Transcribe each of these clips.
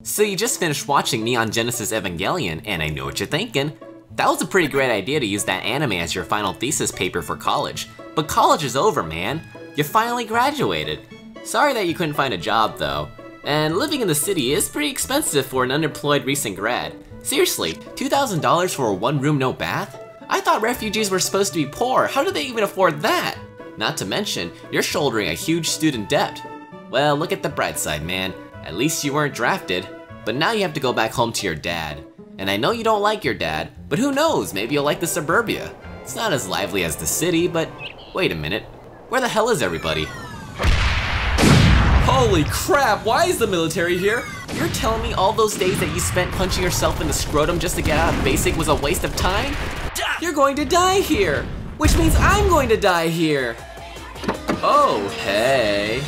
So you just finished watching Neon Genesis Evangelion, and I know what you're thinking. That was a pretty great idea to use that anime as your final thesis paper for college. But college is over, man. You finally graduated. Sorry that you couldn't find a job, though. And living in the city is pretty expensive for an unemployed recent grad. Seriously, $2,000 for a one-room, no bath? I thought refugees were supposed to be poor. How do they even afford that? Not to mention, you're shouldering a huge student debt. Well, look at the bright side, man. At least you weren't drafted. But now you have to go back home to your dad. And I know you don't like your dad, but who knows, maybe you'll like the suburbia. It's not as lively as the city, but wait a minute. Where the hell is everybody? Holy crap, why is the military here? You're telling me all those days that you spent punching yourself in the scrotum just to get out of basic was a waste of time? You're going to die here, which means I'm going to die here. Oh, hey.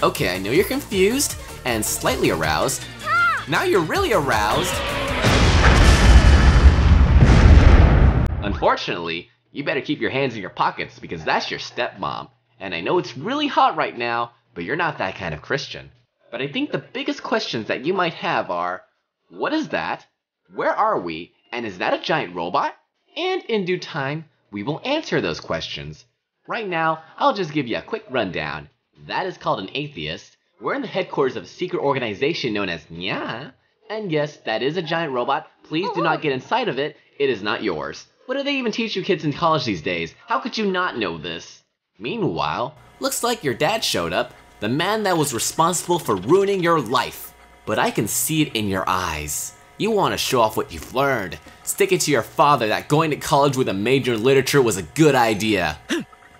Okay, I know you're confused and slightly aroused. Now you're really aroused. Unfortunately, you better keep your hands in your pockets because that's your stepmom. And I know it's really hot right now, but you're not that kind of Christian. But I think the biggest questions that you might have are, what is that? Where are we? And is that a giant robot? And in due time, we will answer those questions. Right now, I'll just give you a quick rundown. That is called an atheist. We're in the headquarters of a secret organization known as Nya. And yes, that is a giant robot. Please do not get inside of it. It is not yours. What do they even teach you kids in college these days? How could you not know this? Meanwhile, looks like your dad showed up. The man that was responsible for ruining your life. But I can see it in your eyes. You want to show off what you've learned. Stick it to your father that going to college with a major in literature was a good idea.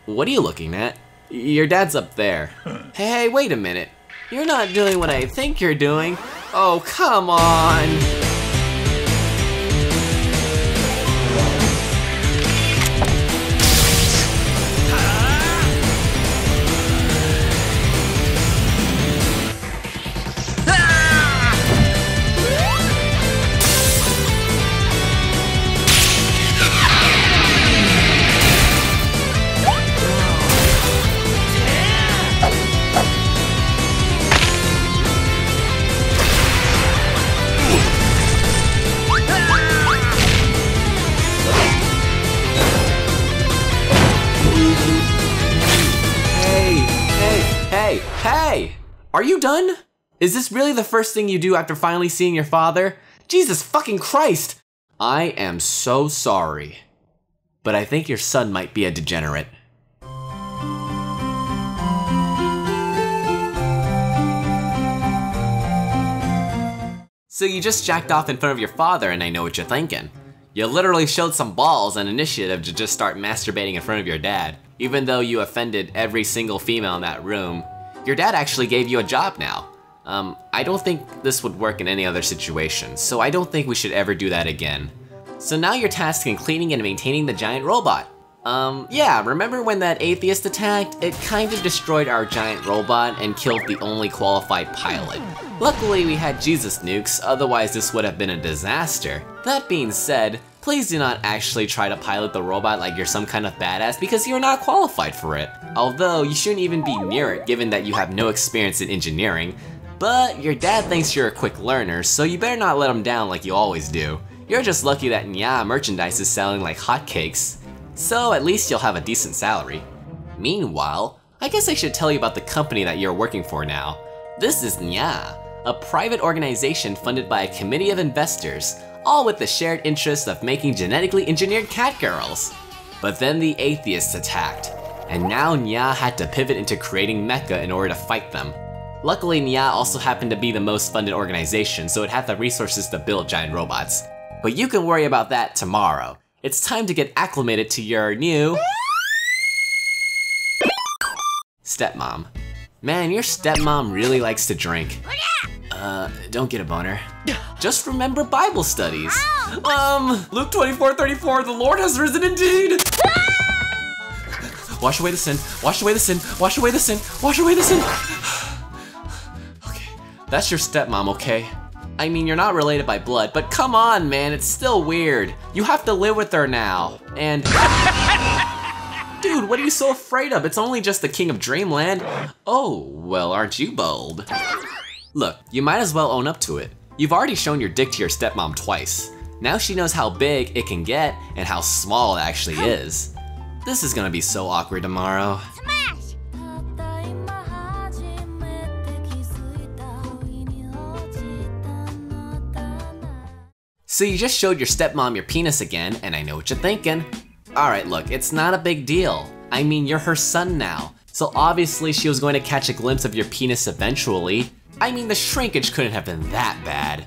What are you looking at? Your dad's up there. Hey, wait a minute. You're not doing what I think you're doing. Oh, come on. Hey! Are you done? Is this really the first thing you do after finally seeing your father? Jesus fucking Christ! I am so sorry. But I think your son might be a degenerate. So you just jacked off in front of your father and I know what you're thinking. You literally showed some balls and initiative to just start masturbating in front of your dad. Even though you offended every single female in that room, your dad actually gave you a job now. I don't think this would work in any other situation, so I don't think we should ever do that again. So now you're tasked in cleaning and maintaining the giant robot. Yeah, remember when that atheist attacked? It kind of destroyed our giant robot and killed the only qualified pilot. Luckily we had Jesus nukes, otherwise this would have been a disaster. That being said, please do not actually try to pilot the robot like you're some kind of badass because you're not qualified for it. Although, you shouldn't even be near it given that you have no experience in engineering. But your dad thinks you're a quick learner, so you better not let him down like you always do. You're just lucky that Nya merchandise is selling like hotcakes. So at least you'll have a decent salary. Meanwhile, I guess I should tell you about the company that you're working for now. This is Nya, a private organization funded by a committee of investors, all with the shared interest of making genetically engineered cat girls. But then the atheists attacked, and now Nya had to pivot into creating mecha in order to fight them. Luckily, Nya also happened to be the most funded organization, so it had the resources to build giant robots. But you can worry about that tomorrow. It's time to get acclimated to your new stepmom. Man, your stepmom really likes to drink. Don't get a boner. Just remember Bible studies. Luke 24:34, the Lord has risen indeed. Wash away the sin, wash away the sin, wash away the sin, wash away the sin. Okay, that's your stepmom, okay? I mean, you're not related by blood, but come on, man, it's still weird. You have to live with her now, and Dude, what are you so afraid of? It's only just the King of Dreamland. Oh, well, aren't you bold? Look, you might as well own up to it. You've already shown your dick to your stepmom twice. Now she knows how big it can get and how small it actually is. This is gonna be so awkward tomorrow. Smash! So you just showed your stepmom your penis again, and I know what you're thinking. Alright, look, it's not a big deal. I mean, you're her son now. So obviously she was going to catch a glimpse of your penis eventually. I mean, the shrinkage couldn't have been that bad.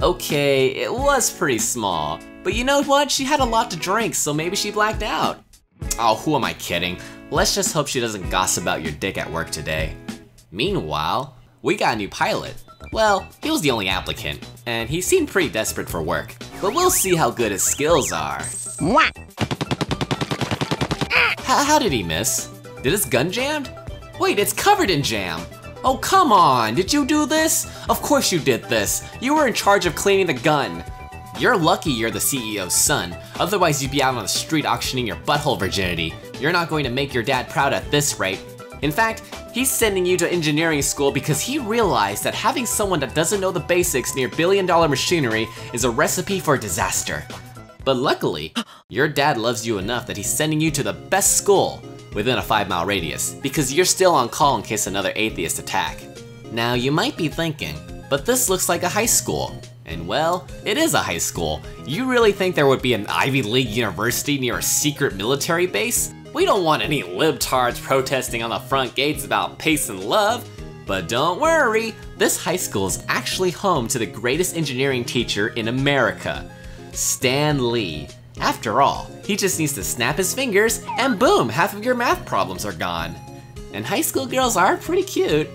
Okay, it was pretty small. But you know what? She had a lot to drink, so maybe she blacked out. Oh, who am I kidding? Let's just hope she doesn't gossip about your dick at work today. Meanwhile, we got a new pilot. Well, he was the only applicant, and he seemed pretty desperate for work. But we'll see how good his skills are. How did he miss? Did his gun jammed? Wait, it's covered in jam. Oh, come on, did you do this? Of course you did this. You were in charge of cleaning the gun. You're lucky you're the CEO's son, otherwise you'd be out on the street auctioning your butthole virginity. You're not going to make your dad proud at this rate. In fact, he's sending you to engineering school because he realized that having someone that doesn't know the basics near billion-dollar machinery is a recipe for disaster. But luckily, your dad loves you enough that he's sending you to the best school within a 5-mile radius because you're still on call in case another atheist attack. Now you might be thinking, but this looks like a high school. And well, it is a high school. You really think there would be an Ivy League university near a secret military base? We don't want any libtards protesting on the front gates about peace and love. But don't worry, this high school is actually home to the greatest engineering teacher in America, Stan Lee. After all, he just needs to snap his fingers and boom, half of your math problems are gone. And high school girls are pretty cute,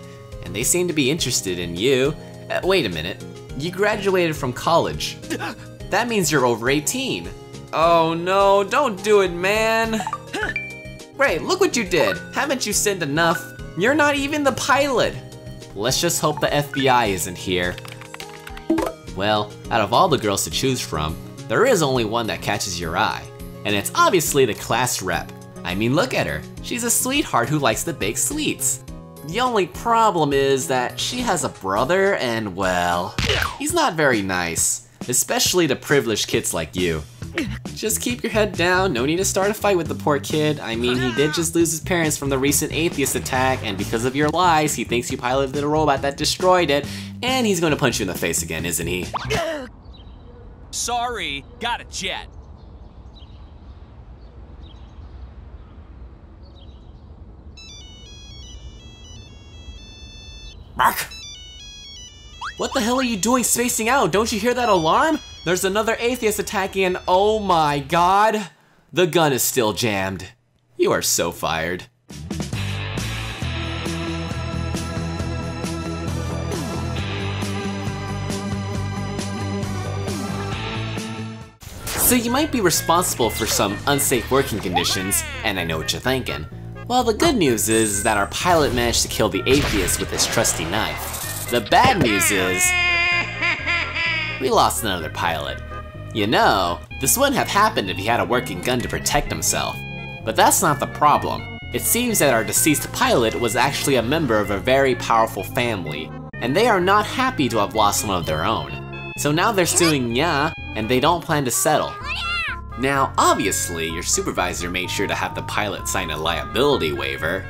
and they seem to be interested in you. Wait a minute, you graduated from college. That means you're over 18. Oh no, don't do it, man. Great, look what you did. Haven't you sinned enough? You're not even the pilot. Let's just hope the FBI isn't here. Well, out of all the girls to choose from, there is only one that catches your eye, and it's obviously the class rep. I mean, look at her. She's a sweetheart who likes to bake sweets. The only problem is that she has a brother and, well, he's not very nice, especially to privileged kids like you. Just keep your head down, no need to start a fight with the poor kid. I mean, he did just lose his parents from the recent atheist attack, and because of your lies, he thinks you piloted a robot that destroyed it, and he's going to punch you in the face again, isn't he? Sorry, got a jet. Mark! What the hell are you doing spacing out? Don't you hear that alarm? There's another atheist attacking and oh my god! The gun is still jammed. You are so fired. So you might be responsible for some unsafe working conditions, and I know what you're thinking. Well, the good news is that our pilot managed to kill the atheist with his trusty knife. The bad news is we lost another pilot. You know, this wouldn't have happened if he had a working gun to protect himself. But that's not the problem. It seems that our deceased pilot was actually a member of a very powerful family, and they are not happy to have lost one of their own. So now they're suing Nya, and they don't plan to settle. Now, obviously, your supervisor made sure to have the pilot sign a liability waiver.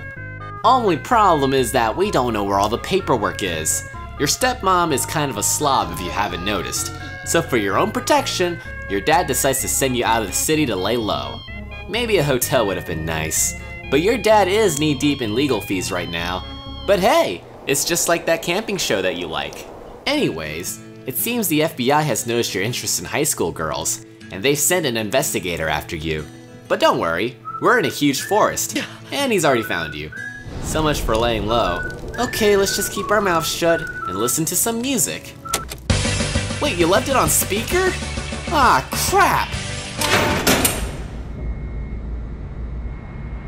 Only problem is that we don't know where all the paperwork is. Your stepmom is kind of a slob if you haven't noticed. So for your own protection, your dad decides to send you out of the city to lay low. Maybe a hotel would have been nice, but your dad is knee-deep in legal fees right now. But hey, it's just like that camping show that you like. Anyways, it seems the FBI has noticed your interest in high school girls, and they've sent an investigator after you. But don't worry, we're in a huge forest, and he's already found you. So much for laying low. Okay, let's just keep our mouths shut and listen to some music. Wait, you left it on speaker? Ah, crap!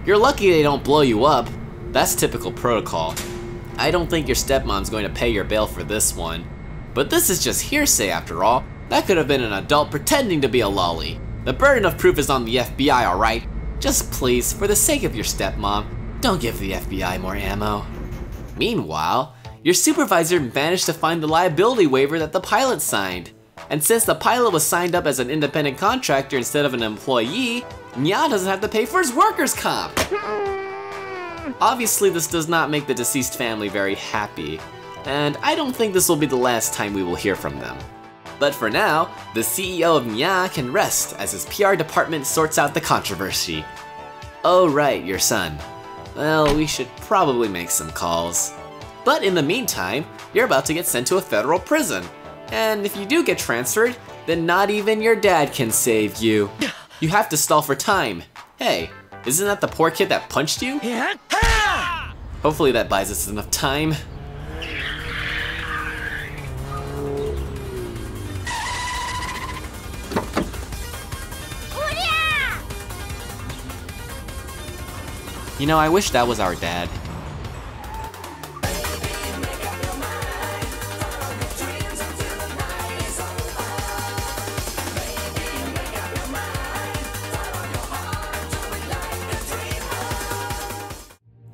You're lucky they don't blow you up. That's typical protocol. I don't think your stepmom's going to pay your bail for this one. But this is just hearsay after all. That could have been an adult pretending to be a lolly. The burden of proof is on the FBI, alright? Just please, for the sake of your stepmom, don't give the FBI more ammo. Meanwhile, your supervisor managed to find the liability waiver that the pilot signed. And since the pilot was signed up as an independent contractor instead of an employee, Nya doesn't have to pay for his workers' comp. Obviously, this does not make the deceased family very happy, and I don't think this will be the last time we will hear from them. But for now, the CEO of Nya can rest as his PR department sorts out the controversy. Oh right, your son. Well, we should probably make some calls. But in the meantime, you're about to get sent to a federal prison. And if you do get transferred, then not even your dad can save you. You have to stall for time. Hey, isn't that the poor kid that punched you? Hopefully that buys us enough time. You know, I wish that was our dad.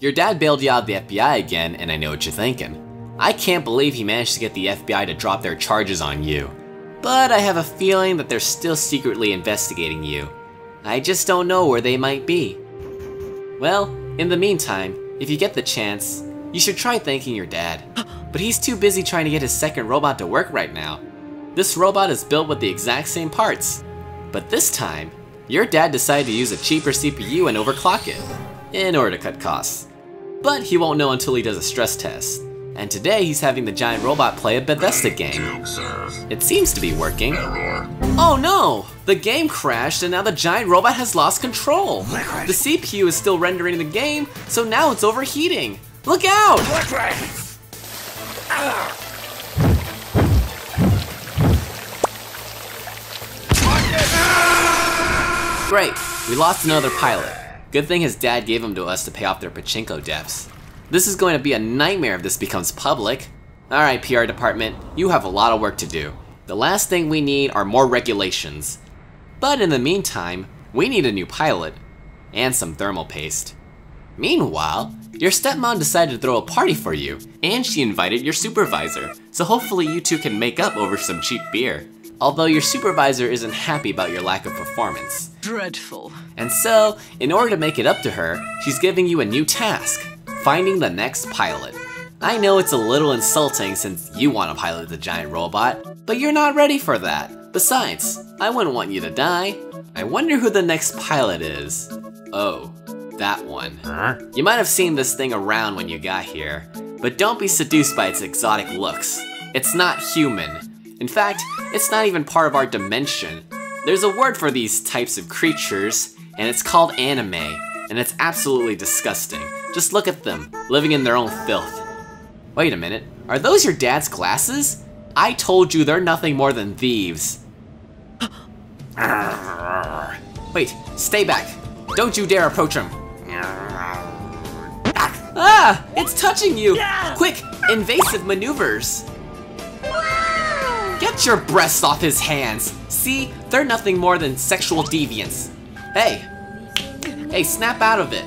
Your dad bailed you out of the FBI again, and I know what you're thinking. I can't believe he managed to get the FBI to drop their charges on you. But I have a feeling that they're still secretly investigating you. I just don't know where they might be. Well, in the meantime, if you get the chance, you should try thanking your dad. But he's too busy trying to get his second robot to work right now. This robot is built with the exact same parts. But this time, your dad decided to use a cheaper CPU and overclock it, in order to cut costs. But he won't know until he does a stress test. And today he's having the giant robot play a Bethesda game. It seems to be working. Oh no! The game crashed and now the giant robot has lost control. The CPU is still rendering the game, so now it's overheating. Look out! Great, we lost another pilot. Good thing his dad gave him to us to pay off their pachinko debts. This is going to be a nightmare if this becomes public. Alright, PR department, you have a lot of work to do. The last thing we need are more regulations. But in the meantime, we need a new pilot. And some thermal paste. Meanwhile, your stepmom decided to throw a party for you, and she invited your supervisor. So hopefully you two can make up over some cheap beer. Although your supervisor isn't happy about your lack of performance. Dreadful. And so, in order to make it up to her, she's giving you a new task. Finding the next pilot. I know it's a little insulting since you want to pilot the giant robot, but you're not ready for that. Besides, I wouldn't want you to die. I wonder who the next pilot is. Oh, that one. You might have seen this thing around when you got here, but don't be seduced by its exotic looks. It's not human. In fact, it's not even part of our dimension. There's a word for these types of creatures, and it's called anime, and it's absolutely disgusting. Just look at them, living in their own filth. Wait a minute, are those your dad's glasses? I told you they're nothing more than thieves. Wait, stay back. Don't you dare approach him. Ah, it's touching you. Quick, invasive maneuvers. Get your breasts off his hands. See, they're nothing more than sexual deviants. Hey, snap out of it.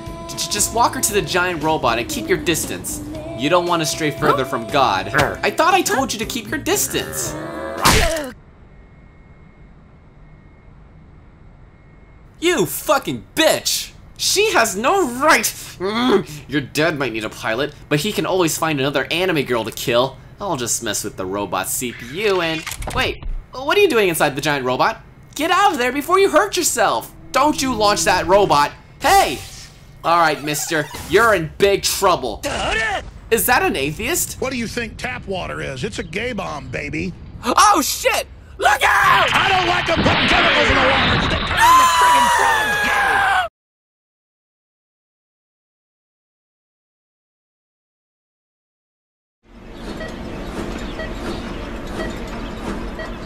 Just walk her to the giant robot and keep your distance. You don't want to stray further from God. I thought I told you to keep your distance. You fucking bitch! She has no right! Your dad might need a pilot, but he can always find another anime girl to kill. I'll just mess with the robot's CPU and... Wait, what are you doing inside the giant robot? Get out of there before you hurt yourself! Don't you launch that robot! Hey! Alright, mister, you're in big trouble. Is that an atheist? What do you think tap water is? It's a gay bomb, baby. Oh shit! Look out! I don't like them putting chemicals in the water. It's the kind the friggin' frogs gay.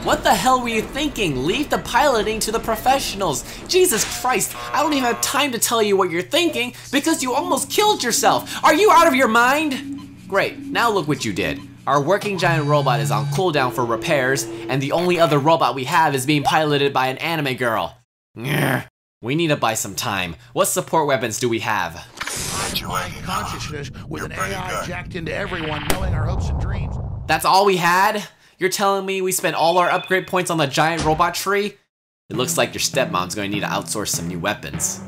What the hell were you thinking? Leave the piloting to the professionals. Jesus Christ, I don't even have time to tell you what you're thinking because you almost killed yourself. Are you out of your mind? Great, now look what you did. Our working giant robot is on cooldown for repairs, and the only other robot we have is being piloted by an anime girl. We need to buy some time. What support weapons do we have? Consciousness with an AI jacked into everyone, knowing our hopes and dreams. That's all we had? You're telling me we spent all our upgrade points on the giant robot tree? It looks like your stepmom's going to need to outsource some new weapons.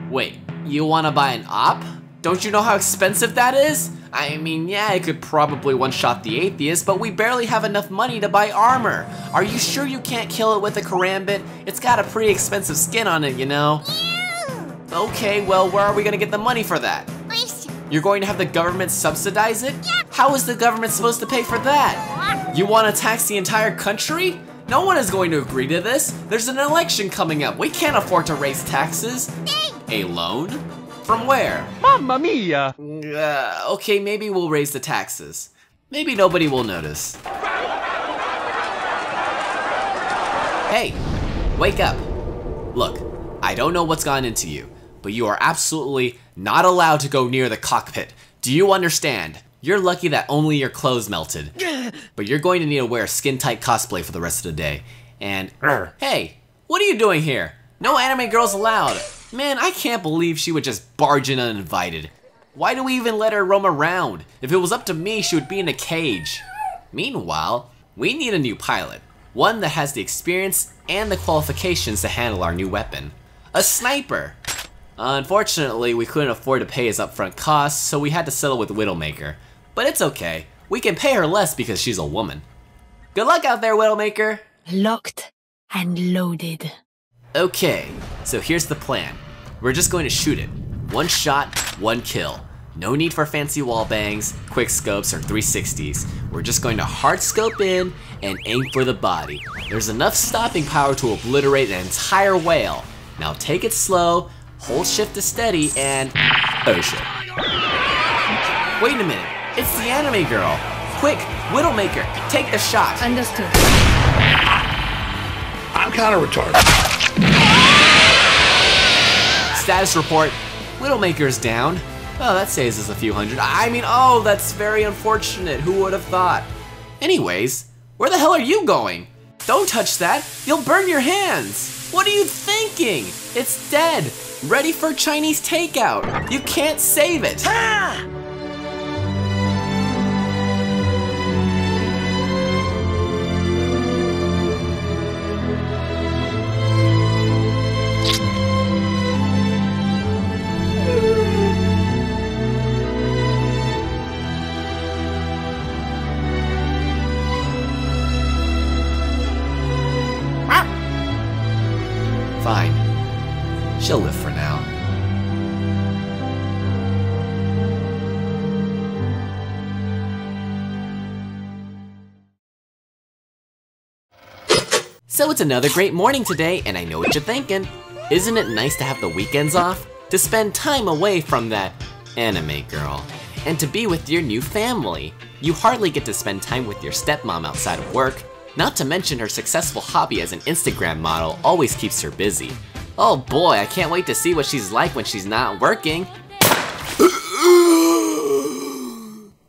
Wait, you want to buy an op? Don't you know how expensive that is? I mean, yeah, it could probably one-shot the Atheist, but we barely have enough money to buy armor. Are you sure you can't kill it with a karambit? It's got a pretty expensive skin on it, you know? Okay, well, where are we gonna get the money for that? You're going to have the government subsidize it? How is the government supposed to pay for that? You want to tax the entire country? No one is going to agree to this. There's an election coming up. We can't afford to raise taxes. A loan? From where? Mamma mia! Okay, maybe we'll raise the taxes. Maybe nobody will notice. Hey, wake up. Look, I don't know what's gone into you, but you are absolutely not allowed to go near the cockpit. Do you understand? You're lucky that only your clothes melted. But you're going to need to wear a skin-tight cosplay for the rest of the day. And, hey, what are you doing here? No anime girls allowed. Man, I can't believe she would just barge in uninvited. Why do we even let her roam around? If it was up to me, she would be in a cage. Meanwhile, we need a new pilot. One that has the experience and the qualifications to handle our new weapon. A sniper. Unfortunately, we couldn't afford to pay his upfront costs, so we had to settle with Widowmaker. But it's okay. We can pay her less because she's a woman. Good luck out there, Widowmaker! Locked and loaded. Okay, so here's the plan. We're just going to shoot it. One shot, one kill. No need for fancy wall bangs, quick scopes, or 360s. We're just going to hard scope in and aim for the body. There's enough stopping power to obliterate an entire whale. Now take it slow, hold shift to steady, and... oh shit. Wait a minute, it's the anime girl. Quick, Widowmaker, take the shot. Understood. I'm kind of retarded. Status report, Widowmaker's down. Oh, that saves us a few hundred. I mean, oh, that's very unfortunate. Who would have thought? Anyways, where the hell are you going? Don't touch that, you'll burn your hands. What are you thinking? It's dead, ready for Chinese takeout. You can't save it. Ah! Fine. She'll live for now. So it's another great morning today, and I know what you're thinking. Isn't it nice to have the weekends off? To spend time away from that anime girl, and to be with your new family. You hardly get to spend time with your stepmom outside of work. Not to mention her successful hobby as an Instagram model always keeps her busy. Oh boy, I can't wait to see what she's like when she's not working.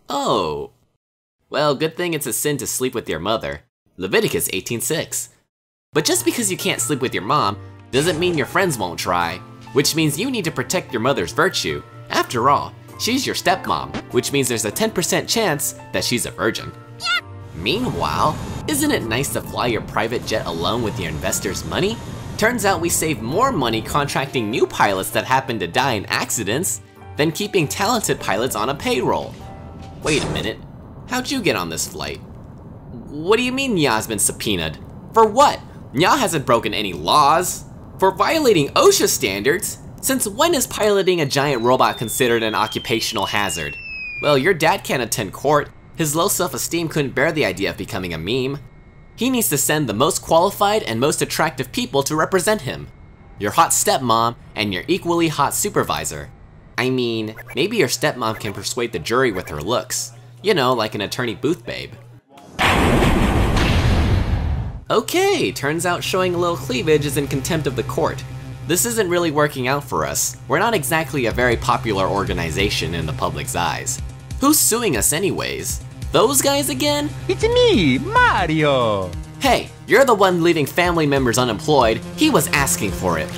Oh. Well, good thing it's a sin to sleep with your mother. Leviticus 18:6. But just because you can't sleep with your mom, doesn't mean your friends won't try. Which means you need to protect your mother's virtue. After all, she's your stepmom, which means there's a 10% chance that she's a virgin. Meanwhile, isn't it nice to fly your private jet alone with your investors' money? Turns out we save more money contracting new pilots that happen to die in accidents than keeping talented pilots on a payroll. Wait a minute, how'd you get on this flight? What do you mean Nya's been subpoenaed? For what? Nya hasn't broken any laws. For violating OSHA standards? Since when is piloting a giant robot considered an occupational hazard? Well, your dad can't attend court. His low self-esteem couldn't bear the idea of becoming a meme. He needs to send the most qualified and most attractive people to represent him. Your hot stepmom and your equally hot supervisor. I mean, maybe your stepmom can persuade the jury with her looks. You know, like an attorney booth babe. Okay, turns out showing a little cleavage is in contempt of the court. This isn't really working out for us. We're not exactly a very popular organization in the public's eyes. Who's suing us anyways? Those guys again? It's me, Mario! Hey, you're the one leaving family members unemployed. He was asking for it.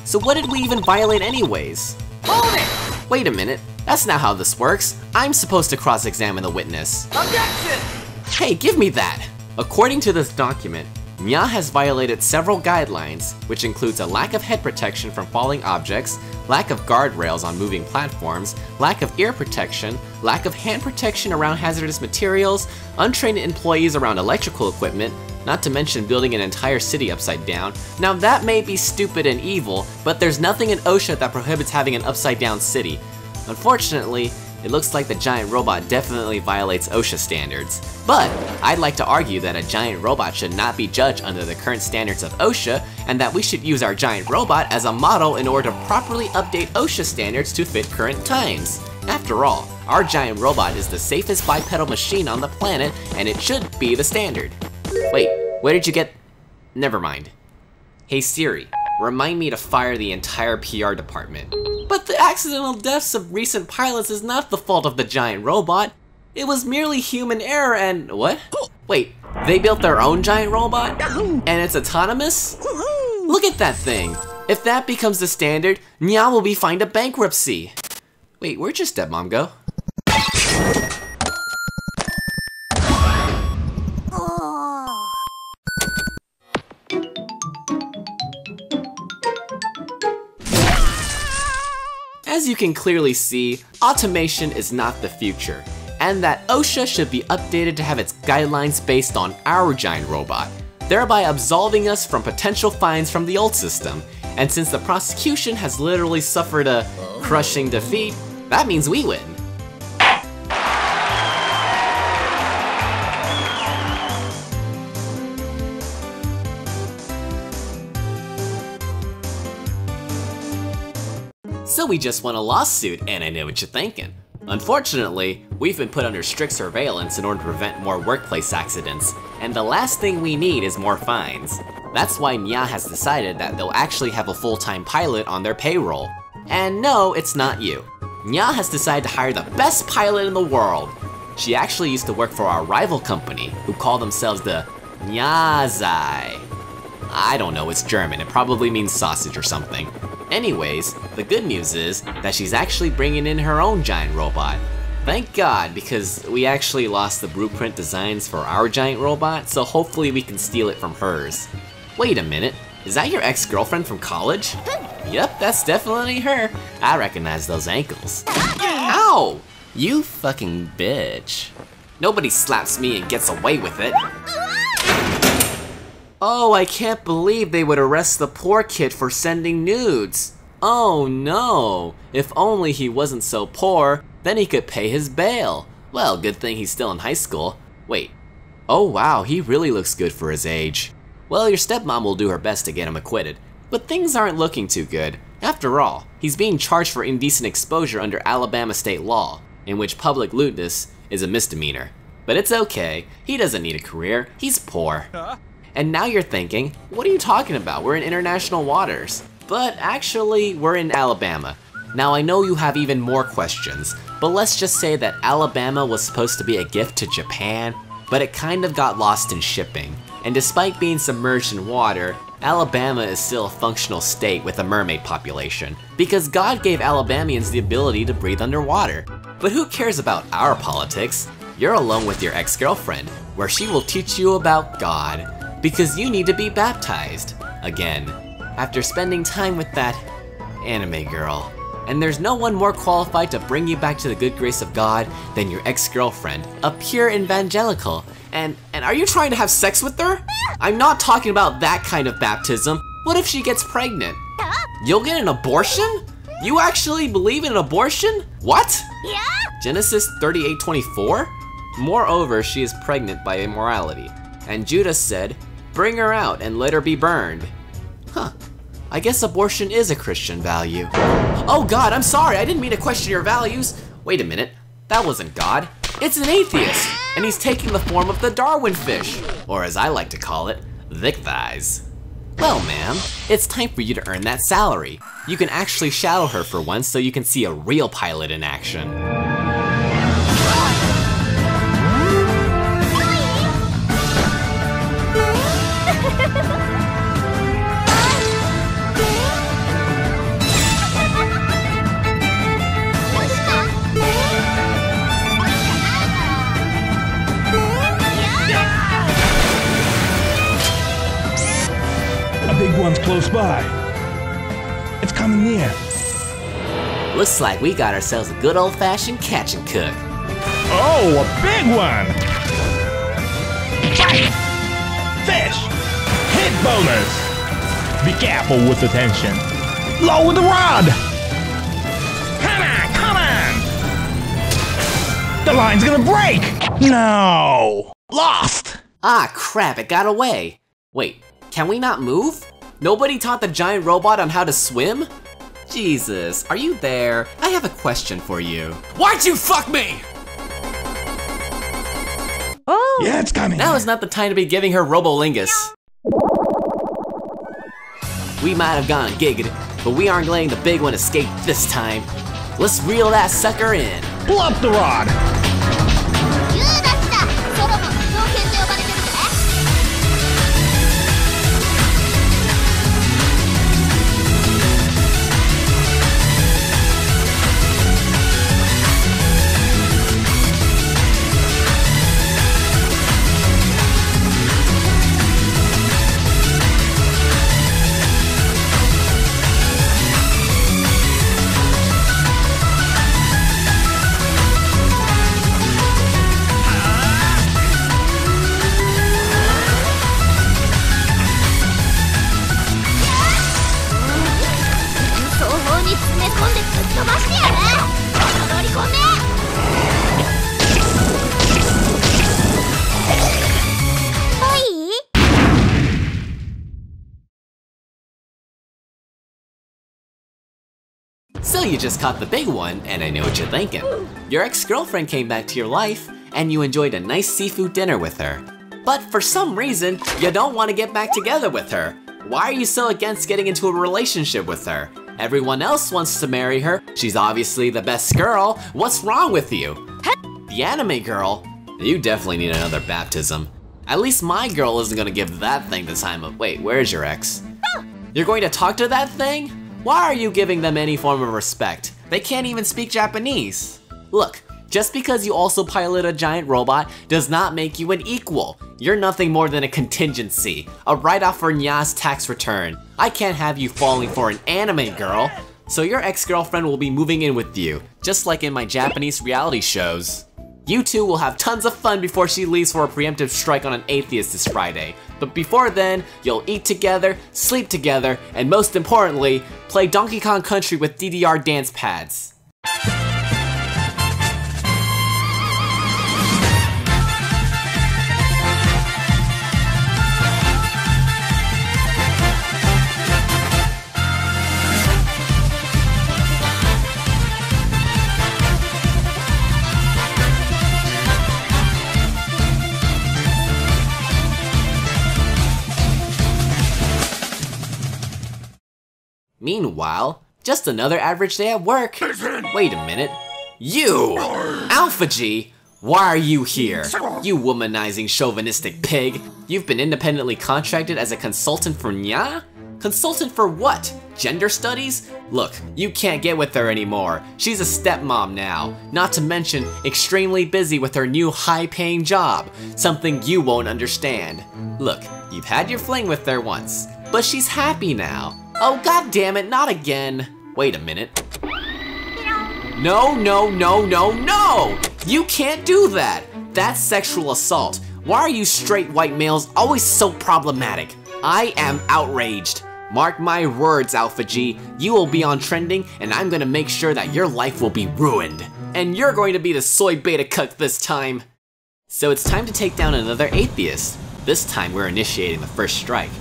So what did we even violate anyways? Hold it! Wait a minute, that's not how this works. I'm supposed to cross-examine the witness. Objection! Hey, give me that! According to this document, Nya has violated several guidelines, which includes a lack of head protection from falling objects, lack of guardrails on moving platforms, lack of ear protection, lack of hand protection around hazardous materials, untrained employees around electrical equipment, not to mention building an entire city upside down. Now that may be stupid and evil, but there's nothing in OSHA that prohibits having an upside down city. Unfortunately, it looks like the giant robot definitely violates OSHA standards. But I'd like to argue that a giant robot should not be judged under the current standards of OSHA, and that we should use our giant robot as a model in order to properly update OSHA standards to fit current times. After all, our giant robot is the safest bipedal machine on the planet, and it should be the standard. Wait, where did you get... Never mind. Hey Siri, remind me to fire the entire PR department. But the accidental deaths of recent pilots is not the fault of the giant robot. It was merely human error and... what? Wait, they built their own giant robot? And it's autonomous? Look at that thing. If that becomes the standard, Nya will be fined a bankruptcy. Wait, where'd your stepmom go? As you can clearly see, automation is not the future, and that OSHA should be updated to have its guidelines based on our giant robot, thereby absolving us from potential fines from the old system. And since the prosecution has literally suffered a crushing defeat, that means we win. So we just won a lawsuit, and I know what you're thinking. Unfortunately, we've been put under strict surveillance in order to prevent more workplace accidents, and the last thing we need is more fines. That's why Nya has decided that they'll actually have a full-time pilot on their payroll. And no, it's not you. Nya has decided to hire the best pilot in the world. She actually used to work for our rival company, who call themselves the Nyazai. I don't know, it's German, it probably means sausage or something. Anyways, the good news is that she's actually bringing in her own giant robot. Thank God, because we actually lost the blueprint designs for our giant robot, so hopefully we can steal it from hers. Wait a minute, is that your ex-girlfriend from college? Yep, that's definitely her. I recognize those ankles. Ow! You fucking bitch. Nobody slaps me and gets away with it. Oh, I can't believe they would arrest the poor kid for sending nudes. Oh no, if only he wasn't so poor, then he could pay his bail. Well, good thing he's still in high school. Wait, oh wow, he really looks good for his age. Well, your stepmom will do her best to get him acquitted, but things aren't looking too good. After all, he's being charged for indecent exposure under Alabama state law, in which public lewdness is a misdemeanor. But it's okay, he doesn't need a career, he's poor. And now you're thinking, what are you talking about? We're in international waters. But actually, we're in Alabama. Now I know you have even more questions, but let's just say that Alabama was supposed to be a gift to Japan, but it kind of got lost in shipping. And despite being submerged in water, Alabama is still a functional state with a mermaid population, because God gave Alabamians the ability to breathe underwater. But who cares about our politics? You're alone with your ex-girlfriend, where she will teach you about God. Because you need to be baptized, again, after spending time with that anime girl. And there's no one more qualified to bring you back to the good grace of God than your ex-girlfriend, a pure evangelical. And are you trying to have sex with her? I'm not talking about that kind of baptism. What if she gets pregnant? You'll get an abortion? You actually believe in abortion? What? Yeah? Genesis 38:24? Moreover, she is pregnant by immorality. And Judah said, bring her out and let her be burned. Huh, I guess abortion is a Christian value. Oh God, I'm sorry, I didn't mean to question your values. Wait a minute, that wasn't God. It's an atheist, and he's taking the form of the Darwin fish, or as I like to call it, thick thighs. Well ma'am, it's time for you to earn that salary. You can actually shadow her for once so you can see a real pilot in action. big one's close by. It's coming near. Looks like we got ourselves a good old-fashioned catch and cook. Oh, a big one! Fight! Fish! Hit bonus! Be careful with the tension. Lower the rod! Come on, come on! The line's gonna break! No! Lost! Ah, crap, it got away. Wait, can we not move? Nobody taught the giant robot on how to swim? Jesus, are you there? I have a question for you. Why'd you fuck me? Oh! Yeah, it's coming. Now is not the time to be giving her Robolingus. We might have gone gigged, but we aren't letting the big one escape this time. Let's reel that sucker in. Pull up the rod! ユーダスだ。ソロモンの刀剣と呼ばれてるぜ。双方に詰め込んでぶっ飛ばしてやる。乗り込んで。はい。 So you just caught the big one, and I know what you're thinking. Your ex-girlfriend came back to your life, and you enjoyed a nice seafood dinner with her. But for some reason, you don't want to get back together with her. Why are you so against getting into a relationship with her? Everyone else wants to marry her. She's obviously the best girl. What's wrong with you? The anime girl? You definitely need another baptism. At least my girl isn't gonna give that thing the time of— Wait, where's your ex? You're going to talk to that thing? Why are you giving them any form of respect? They can't even speak Japanese. Look, just because you also pilot a giant robot does not make you an equal. You're nothing more than a contingency, a write-off for Nya's tax return. I can't have you falling for an anime girl. So your ex-girlfriend will be moving in with you, just like in my Japanese reality shows. You two will have tons of fun before she leaves for a preemptive strike on an atheist this Friday. But before then, you'll eat together, sleep together, and most importantly, play Donkey Kong Country with DDR dance pads. Meanwhile, just another average day at work. Wait a minute. You! Alpha G! Why are you here? You womanizing chauvinistic pig! You've been independently contracted as a consultant for Nya? Consultant for what? Gender studies? Look, you can't get with her anymore. She's a stepmom now. Not to mention, extremely busy with her new high-paying job. Something you won't understand. Look, you've had your fling with her once, but she's happy now. Oh, god damn it, not again. Wait a minute. No, no, no, no, no! You can't do that! That's sexual assault. Why are you straight white males always so problematic? I am outraged. Mark my words, Alpha G. You will be on trending, and I'm gonna make sure that your life will be ruined. And you're going to be the soy beta cuck this time. So it's time to take down another atheist. This time we're initiating the first strike.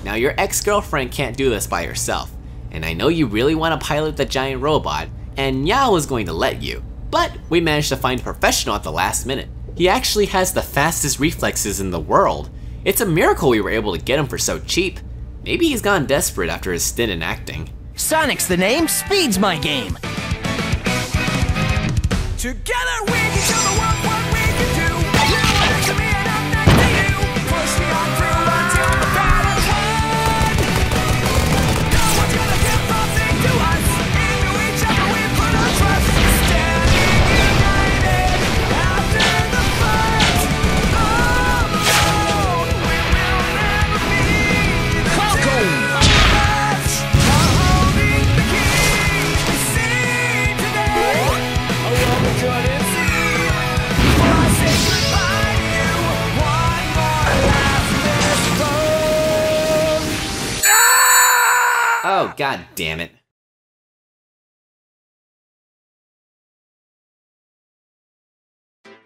Now your ex-girlfriend can't do this by herself, and I know you really want to pilot the giant robot, and Nya was going to let you, but we managed to find a professional at the last minute. He actually has the fastest reflexes in the world. It's a miracle we were able to get him for so cheap. Maybe he's gone desperate after his stint in acting. Sonic's the name, speed's my game. Together we can show the world what we can do. You are next to me and I'm next to you. Push me on through until the battle's won. No one's gonna give nothing to us. Into each other we put our trust. Standing united after the fight. Alone we will never be the same. Oh, god damn it.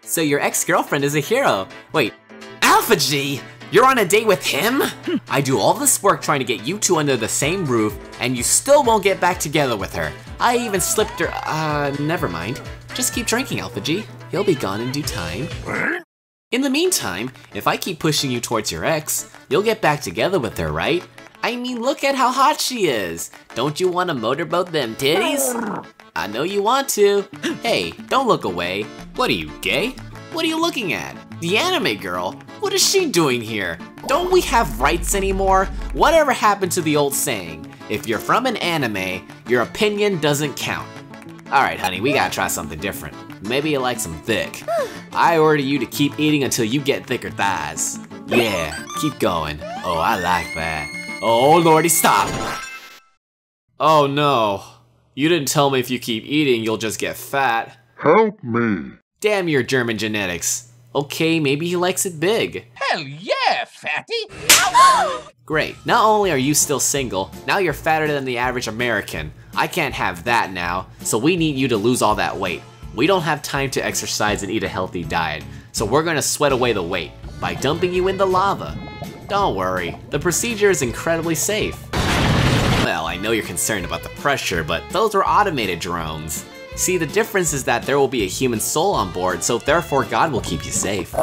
So your ex-girlfriend is a hero. Wait, Alpha G? You're on a date with him? I do all this work trying to get you two under the same roof, and you still won't get back together with her. I even slipped her, never mind. Just keep drinking, Alpha G. He'll be gone in due time. In the meantime, if I keep pushing you towards your ex, you'll get back together with her, right? I mean, look at how hot she is. Don't you want to motorboat them titties? I know you want to. Hey, don't look away. What are you, gay? What are you looking at? The anime girl? What is she doing here? Don't we have rights anymore? Whatever happened to the old saying? If you're from an anime, your opinion doesn't count. Alright, honey, we gotta try something different. Maybe you like some thick. I order you to keep eating until you get thicker thighs. Yeah, keep going. Oh, I like that. Oh, lordy, stop! Oh no. You didn't tell me if you keep eating, you'll just get fat. Help me. Damn your German genetics. Okay, maybe he likes it big. Hell yeah, fatty! Great, not only are you still single, now you're fatter than the average American. I can't have that now, so we need you to lose all that weight. We don't have time to exercise and eat a healthy diet, so we're gonna sweat away the weight by dumping you in the lava. Don't worry, the procedure is incredibly safe. Well, I know you're concerned about the pressure, but those were automated drones. See, the difference is that there will be a human soul on board, so therefore God will keep you safe.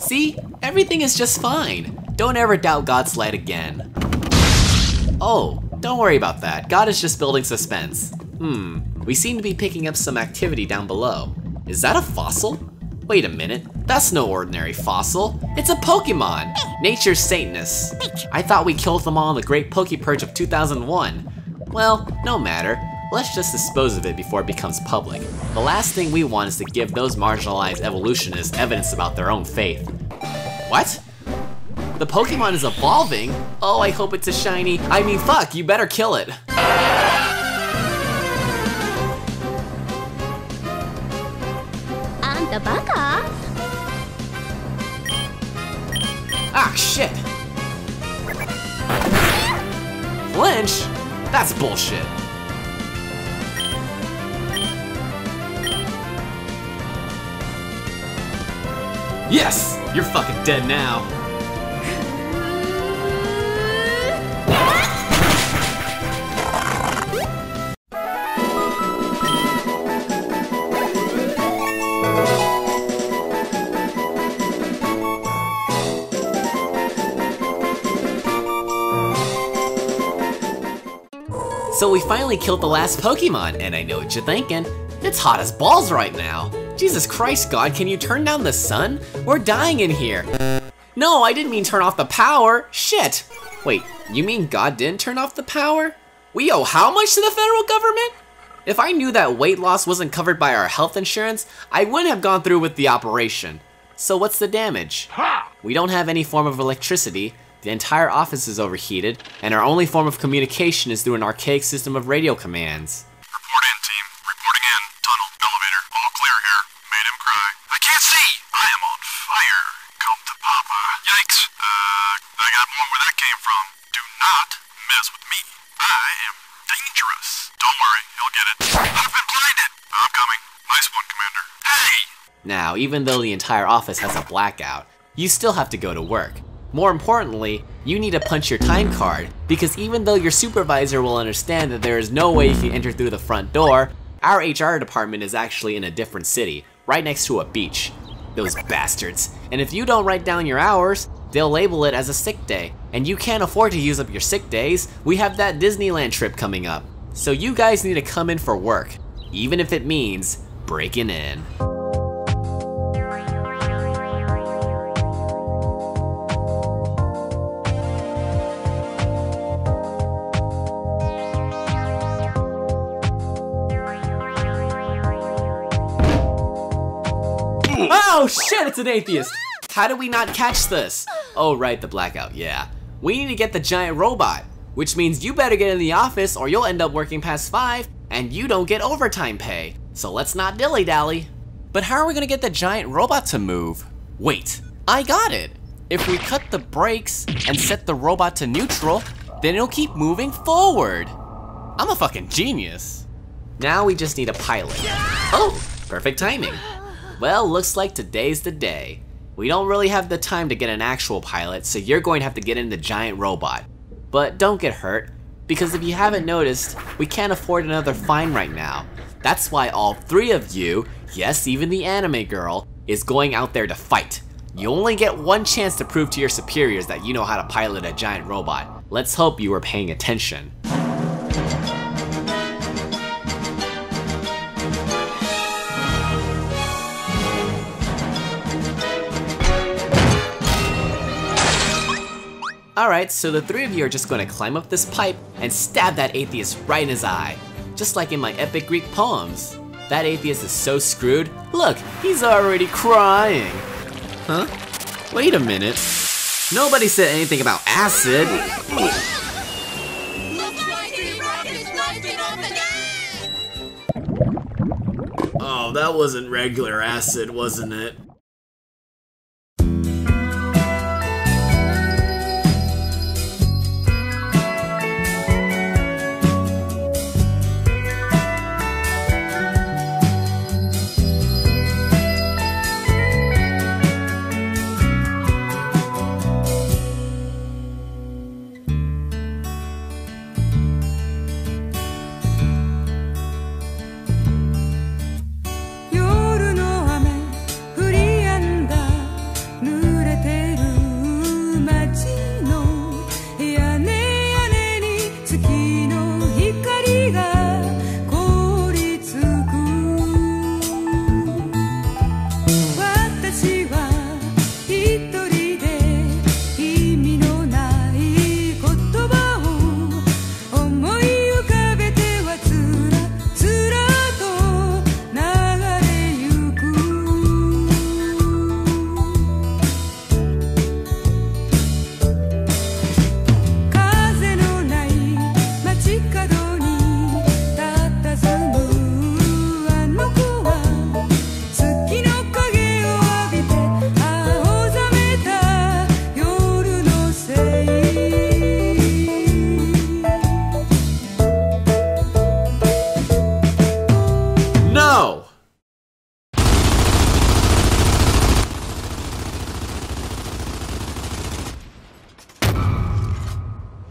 See? Everything is just fine. Don't ever doubt God's light again. Oh, don't worry about that. God is just building suspense. We seem to be picking up some activity down below. Is that a fossil? Wait a minute, that's no ordinary fossil. It's a Pokemon, nature's Satanists. I thought we killed them all in the Great Pokepurge of 2001. Well, no matter. Let's just dispose of it before it becomes public. The last thing we want is to give those marginalized evolutionists evidence about their own faith. What? The Pokemon is evolving? Oh, I hope it's a shiny. I mean, fuck, you better kill it. Anta baka? Ah, shit. Flinch? That's bullshit. Yes! You're fucking dead now. So we finally killed the last Pokemon, and I know what you're thinking. It's hot as balls right now. Jesus Christ, God, can you turn down the sun? We're dying in here. No, I didn't mean turn off the power. Shit. Wait, you mean God didn't turn off the power? We owe how much to the federal government? If I knew that weight loss wasn't covered by our health insurance, I wouldn't have gone through with the operation. So what's the damage? We don't have any form of electricity, the entire office is overheated, and our only form of communication is through an archaic system of radio commands. Report in, team. Reporting in. Tunnel, elevator, all clear here. Made him cry. I can't see! I am on fire. Come to Papa. Yikes. I got more where that came from. Do not mess with me. I am dangerous. Don't worry, he'll get it. I've been blinded. I'm coming. Nice one, Commander. Hey! Now, even though the entire office has a blackout, you still have to go to work. More importantly, you need to punch your time card, because even though your supervisor will understand that there is no way you can enter through the front door, our HR department is actually in a different city, right next to a beach. Those bastards. And if you don't write down your hours, they'll label it as a sick day. And you can't afford to use up your sick days, we have that Disneyland trip coming up. So you guys need to come in for work, even if it means breaking in. Oh shit, it's an atheist! How did we not catch this? Oh right, the blackout, yeah. We need to get the giant robot, which means you better get in the office or you'll end up working past 5 and you don't get overtime pay. So let's not dilly-dally. But how are we gonna get the giant robot to move? Wait, I got it! If we cut the brakes and set the robot to neutral, then it'll keep moving forward. I'm a fucking genius. Now we just need a pilot. Oh, perfect timing. Well, looks like today's the day. We don't really have the time to get an actual pilot, so you're going to have to get in the giant robot. But don't get hurt, because if you haven't noticed, we can't afford another fine right now. That's why all three of you, yes, even the anime girl, is going out there to fight. You only get one chance to prove to your superiors that you know how to pilot a giant robot. Let's hope you were paying attention. Alright, so the three of you are just going to climb up this pipe and stab that atheist right in his eye. Just like in my epic Greek poems. That atheist is so screwed. Look, he's already crying. Huh? Wait a minute. Nobody said anything about acid. Oh, that wasn't regular acid, wasn't it?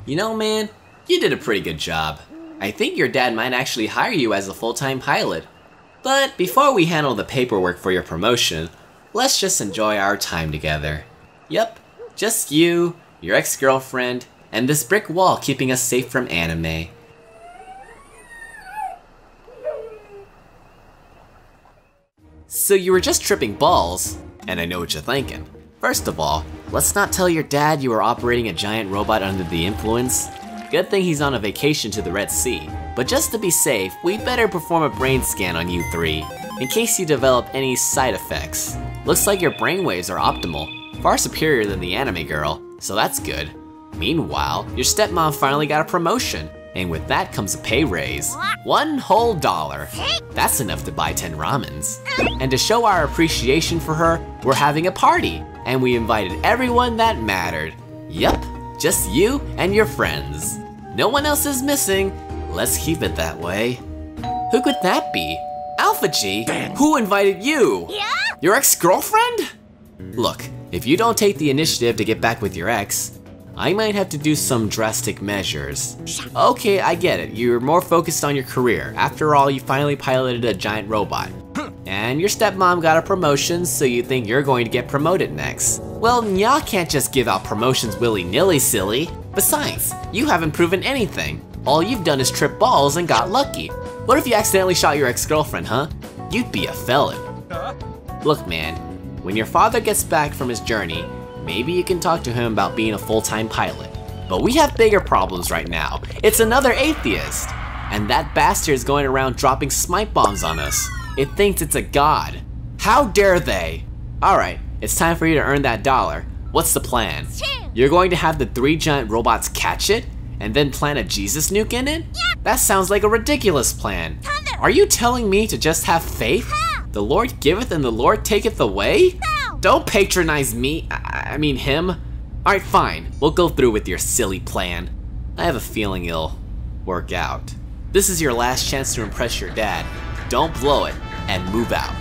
You know, man, you did a pretty good job. I think your dad might actually hire you as a full-time pilot. But before we handle the paperwork for your promotion, let's just enjoy our time together. Yep, just you, your ex-girlfriend, and this brick wall keeping us safe from anime. So you were just tripping balls, and I know what you're thinking. First of all, let's not tell your dad you were operating a giant robot under the influence. Good thing he's on a vacation to the Red Sea. But just to be safe, we better perform a brain scan on you three, in case you develop any side effects. Looks like your brainwaves are optimal, far superior than the anime girl, so that's good. Meanwhile, your stepmom finally got a promotion, and with that comes a pay raise. $1 whole. That's enough to buy 10 ramens. And to show our appreciation for her, we're having a party, and we invited everyone that mattered. Yup, just you and your friends. No one else is missing. Let's keep it that way. Who could that be? Alpha G? Who invited you? Yeah? Your ex-girlfriend? Look, if you don't take the initiative to get back with your ex, I might have to do some drastic measures. Okay, I get it. You're more focused on your career. After all, you finally piloted a giant robot. And your stepmom got a promotion, so you think you're going to get promoted next. Well, y'all can't just give out promotions willy-nilly, silly. Besides, you haven't proven anything. All you've done is trip balls and got lucky. What if you accidentally shot your ex-girlfriend, huh? You'd be a felon. Look, man, when your father gets back from his journey, maybe you can talk to him about being a full-time pilot. But we have bigger problems right now. It's another atheist. And that bastard is going around dropping smite bombs on us. It thinks it's a god. How dare they? Alright, it's time for you to earn that $1. What's the plan? You're going to have the 3 giant robots catch it, and then plant a Jesus nuke in it? That sounds like a ridiculous plan. Are you telling me to just have faith? The Lord giveth and the Lord taketh away? Don't patronize me, I mean him. Alright, fine, we'll go through with your silly plan. I have a feeling it'll work out. This is your last chance to impress your dad. Don't blow it, and move out.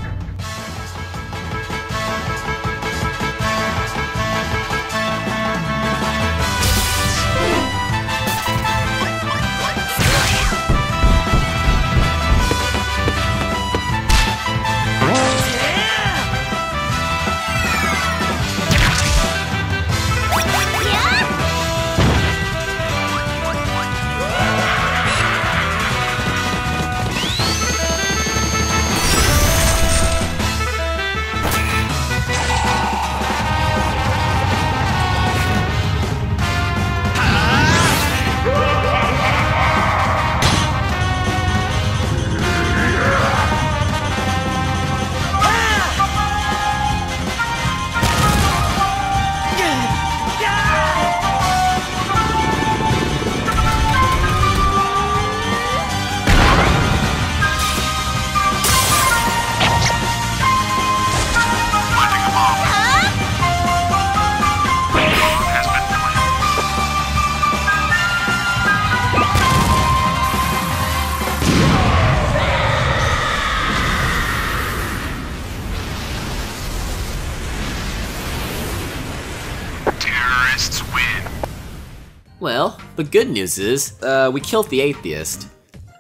Well, the good news is, we killed the atheist.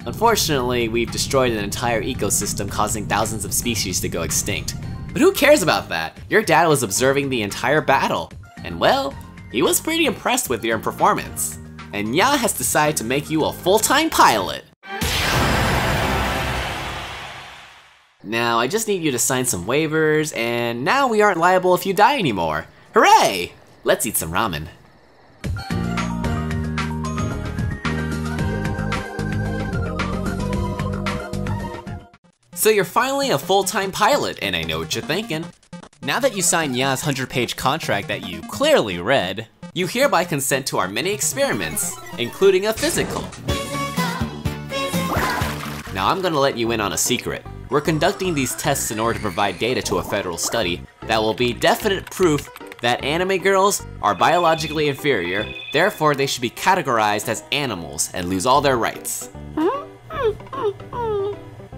Unfortunately, we've destroyed an entire ecosystem, causing thousands of species to go extinct. But who cares about that? Your dad was observing the entire battle, and well, he was pretty impressed with your performance. And Nya has decided to make you a full-time pilot. Now, I just need you to sign some waivers, and now we aren't liable if you die anymore. Hooray! Let's eat some ramen. So you're finally a full-time pilot, and I know what you're thinking. Now that you signed Nya's 100-page contract that you clearly read, you hereby consent to our many experiments, including a physical. Now I'm gonna let you in on a secret. We're conducting these tests in order to provide data to a federal study that will be definite proof that anime girls are biologically inferior, therefore they should be categorized as animals and lose all their rights.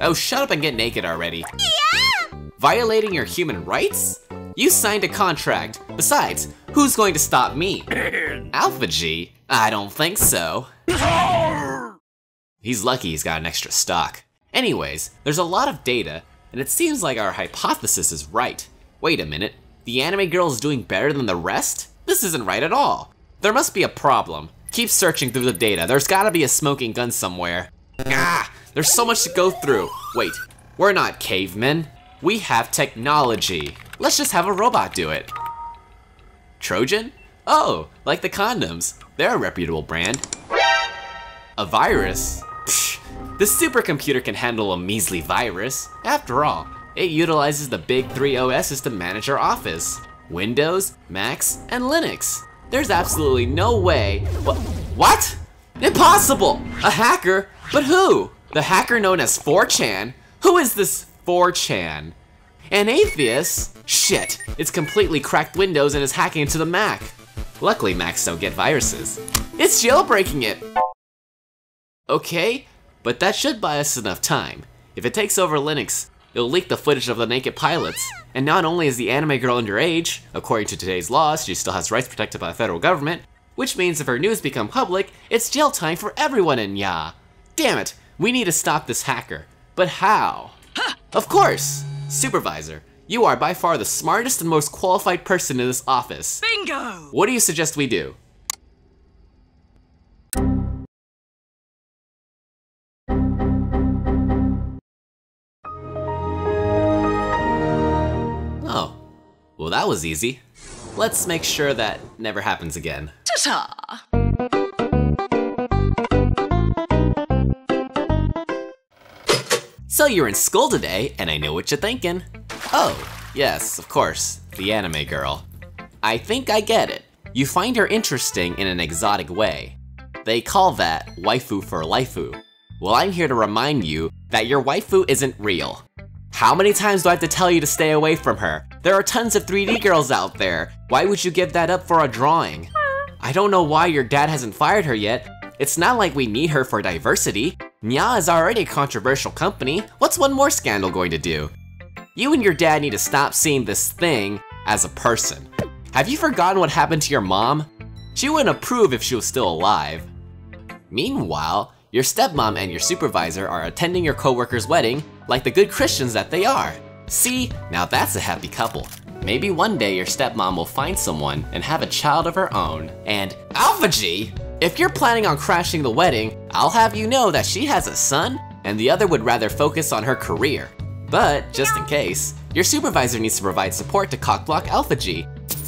Oh, shut up and get naked already. Yeah! Violating your human rights? You signed a contract. Besides, who's going to stop me? Alpha G? I don't think so. He's lucky he's got an extra stock. Anyways, there's a lot of data, and it seems like our hypothesis is right. Wait a minute, the anime girl is doing better than the rest? This isn't right at all. There must be a problem. Keep searching through the data. There's gotta be a smoking gun somewhere. Ah! There's so much to go through. Wait, we're not cavemen. We have technology. Let's just have a robot do it. Trojan? Oh, like the condoms. They're a reputable brand. A virus? Psh, this supercomputer can handle a measly virus. After all, it utilizes the big 3 OSs to manage our office. Windows, Macs, and Linux. There's absolutely no way. What? Impossible! A hacker? But who? The hacker known as 4chan? Who is this 4chan? An atheist? Shit, it's completely cracked Windows and is hacking into the Mac. Luckily, Macs don't get viruses. It's jailbreaking it! Okay, but that should buy us enough time. If it takes over Linux, it'll leak the footage of the naked pilots. And not only is the anime girl underage, according to today's laws, she still has rights protected by the federal government, which means if her news become public, it's jail time for everyone in Nya. Damn it! We need to stop this hacker. But how? Of course! Supervisor, you are by far the smartest and most qualified person in this office. Bingo! What do you suggest we do? Oh, well that was easy. Let's make sure that never happens again. Ta-ta! So you're in school today, and I know what you're thinking. Oh, yes, of course, the anime girl. I think I get it. You find her interesting in an exotic way. They call that waifu for laifu. Well, I'm here to remind you that your waifu isn't real. How many times do I have to tell you to stay away from her? There are tons of 3D girls out there. Why would you give that up for a drawing? I don't know why your dad hasn't fired her yet, It's not like we need her for diversity. Nya is already a controversial company. What's one more scandal going to do? You and your dad need to stop seeing this thing as a person. Have you forgotten what happened to your mom? She wouldn't approve if she was still alive. Meanwhile, your stepmom and your supervisor are attending your coworker's wedding like the good Christians that they are. See, now that's a happy couple. Maybe one day your stepmom will find someone and have a child of her own. And Alpha G, if you're planning on crashing the wedding, I'll have you know that she has a son and the other would rather focus on her career. But just in case, your supervisor needs to provide support to cockblock Alpha G.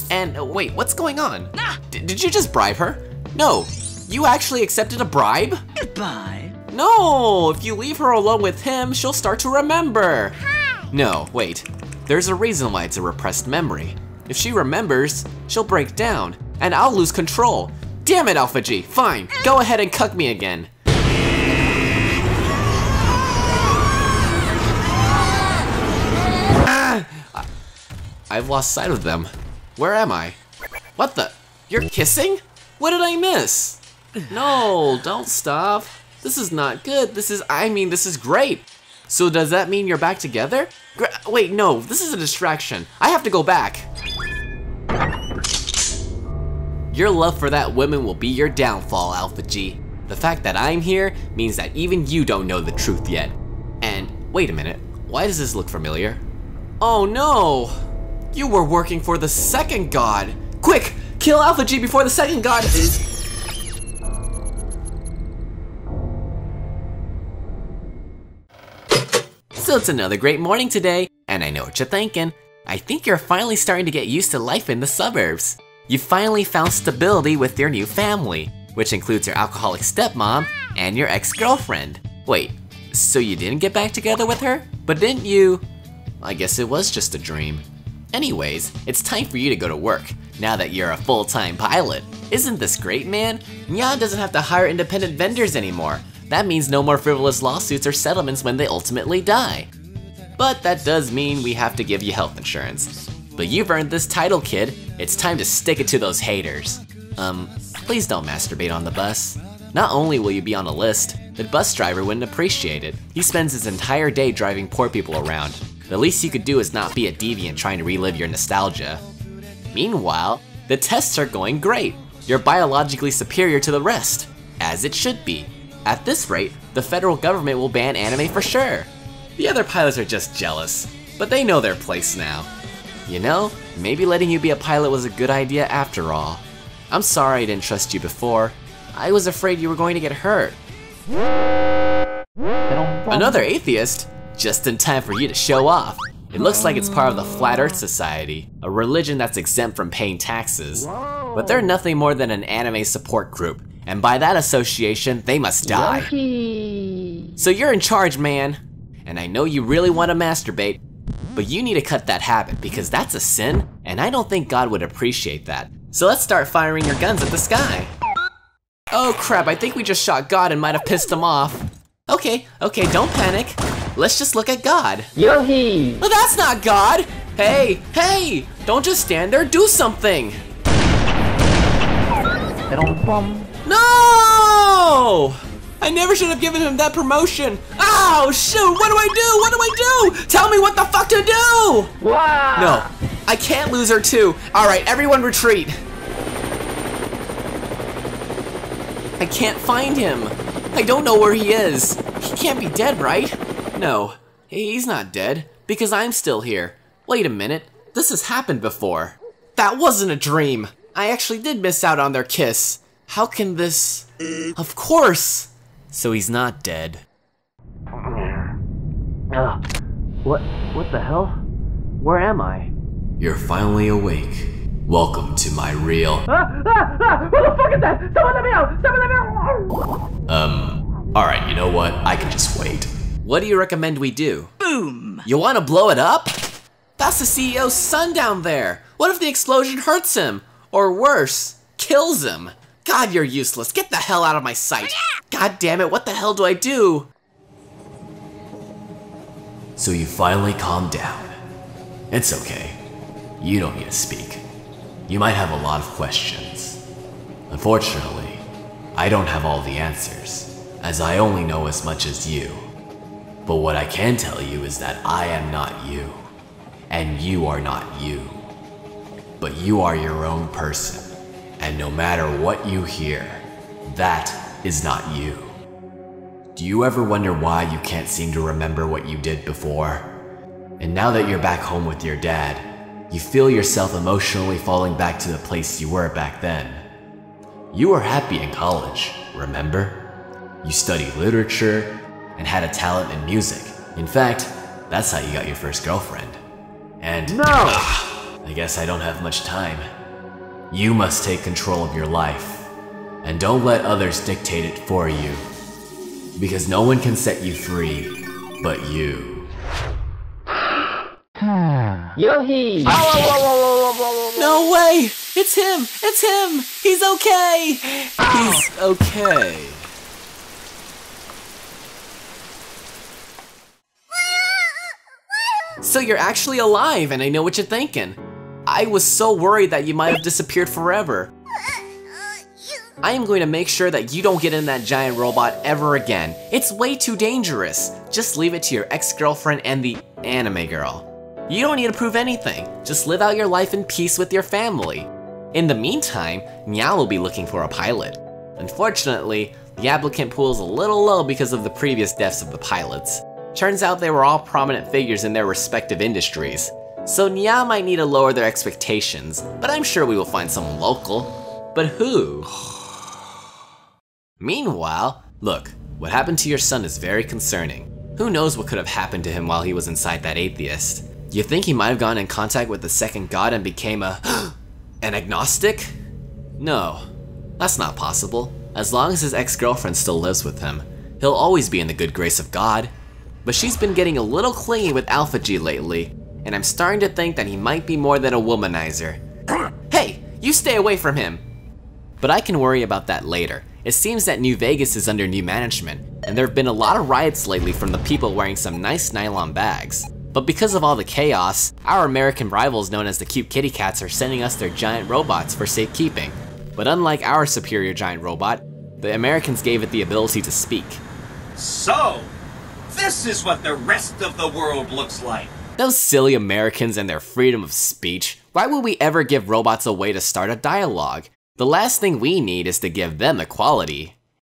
And wait, what's going on? Did you just bribe her? No, you actually accepted a bribe? Goodbye. No, if you leave her alone with him, she'll start to remember. No, wait. There's a reason why it's a repressed memory. If she remembers, she'll break down, and I'll lose control. Damn it, Alpha G. Fine, go ahead and cuck me again. I've lost sight of them. Where am I? What the? You're kissing? What did I miss? No, don't stop. This is not good. This is great. So does that mean you're back together? Wait, no, this is a distraction. I have to go back. Your love for that woman will be your downfall, Alpha G. The fact that I'm here means that even you don't know the truth yet. And wait a minute, why does this look familiar? Oh no! You were working for the second god! Quick, kill Alpha G before the second god is... So it's another great morning today, and I know what you're thinking. I think you're finally starting to get used to life in the suburbs. You finally found stability with your new family, which includes your alcoholic stepmom and your ex-girlfriend. Wait, so you didn't get back together with her? But didn't you? I guess it was just a dream. Anyways, it's time for you to go to work, now that you're a full-time pilot. Isn't this great, man? Nya doesn't have to hire independent vendors anymore. That means no more frivolous lawsuits or settlements when they ultimately die. But that does mean we have to give you health insurance. But you've earned this title, kid. It's time to stick it to those haters. Please don't masturbate on the bus. Not only will you be on a list, the bus driver wouldn't appreciate it. He spends his entire day driving poor people around. The least you could do is not be a deviant trying to relive your nostalgia. Meanwhile, the tests are going great. You're biologically superior to the rest, as it should be. At this rate, the federal government will ban anime for sure. The other pilots are just jealous, but they know their place now. You know, maybe letting you be a pilot was a good idea after all. I'm sorry I didn't trust you before. I was afraid you were going to get hurt. Another atheist? Just in time for you to show off. It looks like it's part of the Flat Earth Society, a religion that's exempt from paying taxes. But they're nothing more than an anime support group, and by that association, they must die. So you're in charge, man. And I know you really want to masturbate, but you need to cut that habit because that's a sin, and I don't think God would appreciate that. So let's start firing your guns at the sky. Oh crap, I think we just shot God and might have pissed him off. Okay, don't panic. Let's just look at God. Yohi! But that's not God! Hey! Don't just stand there, do something! No! I never should have given him that promotion. Ow, shoot, what do I do? Tell me what the fuck to do! Wow! No, I can't lose her too. All right, everyone retreat. I can't find him. I don't know where he is. He can't be dead, right? No, he's not dead, because I'm still here. Wait a minute, this has happened before. That wasn't a dream. I actually did miss out on their kiss. How can this... Of course! So he's not dead. What the hell? Where am I? You're finally awake. Welcome to my real... Who the fuck is that? Someone let me out! Someone let me out! Alright, you know what? I can just wait. What do you recommend we do? Boom! You wanna blow it up? That's the CEO's son down there! What if the explosion hurts him? Or worse, kills him? God, you're useless. Get the hell out of my sight. God damn it, what the hell do I do? So you finally calmed down. It's okay. You don't need to speak. You might have a lot of questions. Unfortunately, I don't have all the answers, as I only know as much as you. But what I can tell you is that I am not you, and you are not you. But you are your own person, and no matter what you hear, that is not you. Do you ever wonder why you can't seem to remember what you did before? And now that you're back home with your dad, you feel yourself emotionally falling back to the place you were back then. You were happy in college, remember? You studied literature and had a talent in music. In fact, that's how you got your first girlfriend. And No! I guess I don't have much time. You must take control of your life, and don't let others dictate it for you. Because no one can set you free but you. Yohi! No way! It's him! It's him! He's okay! He's okay. So you're actually alive, and I know what you're thinking. I was so worried that you might have disappeared forever. I am going to make sure that you don't get in that giant robot ever again. It's way too dangerous. Just leave it to your ex-girlfriend and the anime girl. You don't need to prove anything. Just live out your life in peace with your family. In the meantime, Nya will be looking for a pilot. Unfortunately, the applicant pool is a little low because of the previous deaths of the pilots. Turns out they were all prominent figures in their respective industries. So Nya might need to lower their expectations, but I'm sure we will find someone local. But who? Meanwhile, look, what happened to your son is very concerning. Who knows what could have happened to him while he was inside that atheist? You think he might have gone in contact with the second god and became an agnostic? No, that's not possible. As long as his ex-girlfriend still lives with him, he'll always be in the good grace of God. But she's been getting a little clingy with Alpha G lately, and I'm starting to think that he might be more than a womanizer. Hey, you stay away from him! But I can worry about that later. It seems that New Vegas is under new management, and there have been a lot of riots lately from the people wearing some nice nylon bags. But because of all the chaos, our American rivals known as the Cute Kitty Cats are sending us their giant robots for safekeeping. But unlike our superior giant robot, the Americans gave it the ability to speak. So, this is what the rest of the world looks like. Those silly Americans and their freedom of speech. Why would we ever give robots a way to start a dialogue? The last thing we need is to give them equality.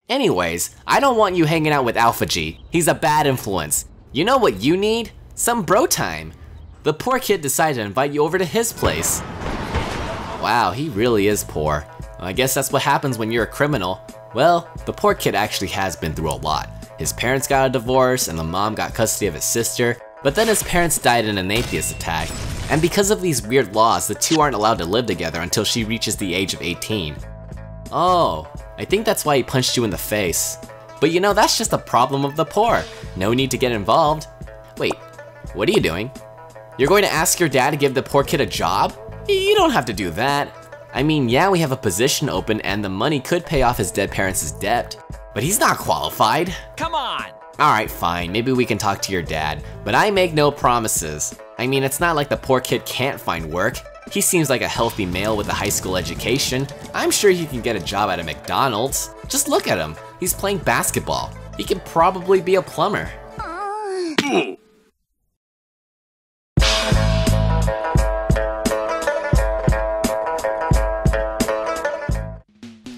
Anyways, I don't want you hanging out with Alpha G. He's a bad influence. You know what you need? Some bro time. The poor kid decided to invite you over to his place. Wow, he really is poor. I guess that's what happens when you're a criminal. Well, the poor kid actually has been through a lot. His parents got a divorce and the mom got custody of his sister, but then his parents died in an atheist attack. And because of these weird laws, the two aren't allowed to live together until she reaches the age of 18. Oh, I think that's why he punched you in the face. But you know, that's just a problem of the poor. No need to get involved. Wait, what are you doing? You're going to ask your dad to give the poor kid a job? You don't have to do that. I mean, yeah, we have a position open and the money could pay off his dead parents' debt, but he's not qualified. Come on! Alright, fine, maybe we can talk to your dad, but I make no promises. I mean, it's not like the poor kid can't find work. He seems like a healthy male with a high school education. I'm sure he can get a job at a McDonald's. Just look at him. He's playing basketball. He could probably be a plumber.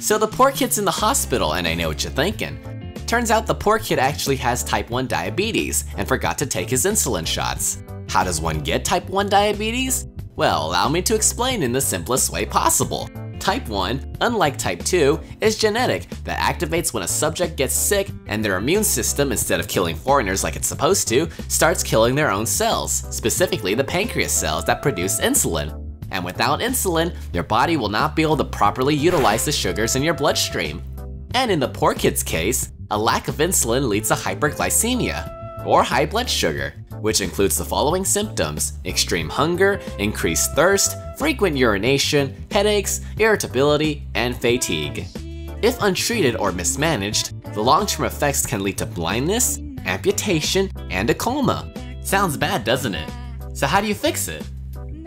So the poor kid's in the hospital, and I know what you're thinking. Turns out the poor kid actually has type 1 diabetes and forgot to take his insulin shots. How does one get type 1 diabetes? Well, allow me to explain in the simplest way possible. Type 1, unlike type 2, is genetic that activates when a subject gets sick and their immune system, instead of killing foreigners like it's supposed to, starts killing their own cells, specifically the pancreas cells that produce insulin. And without insulin, your body will not be able to properly utilize the sugars in your bloodstream. And in the poor kid's case, a lack of insulin leads to hyperglycemia, or high blood sugar, which includes the following symptoms: extreme hunger, increased thirst, frequent urination, headaches, irritability, and fatigue. If untreated or mismanaged, the long-term effects can lead to blindness, amputation, and a coma. Sounds bad, doesn't it? So how do you fix it?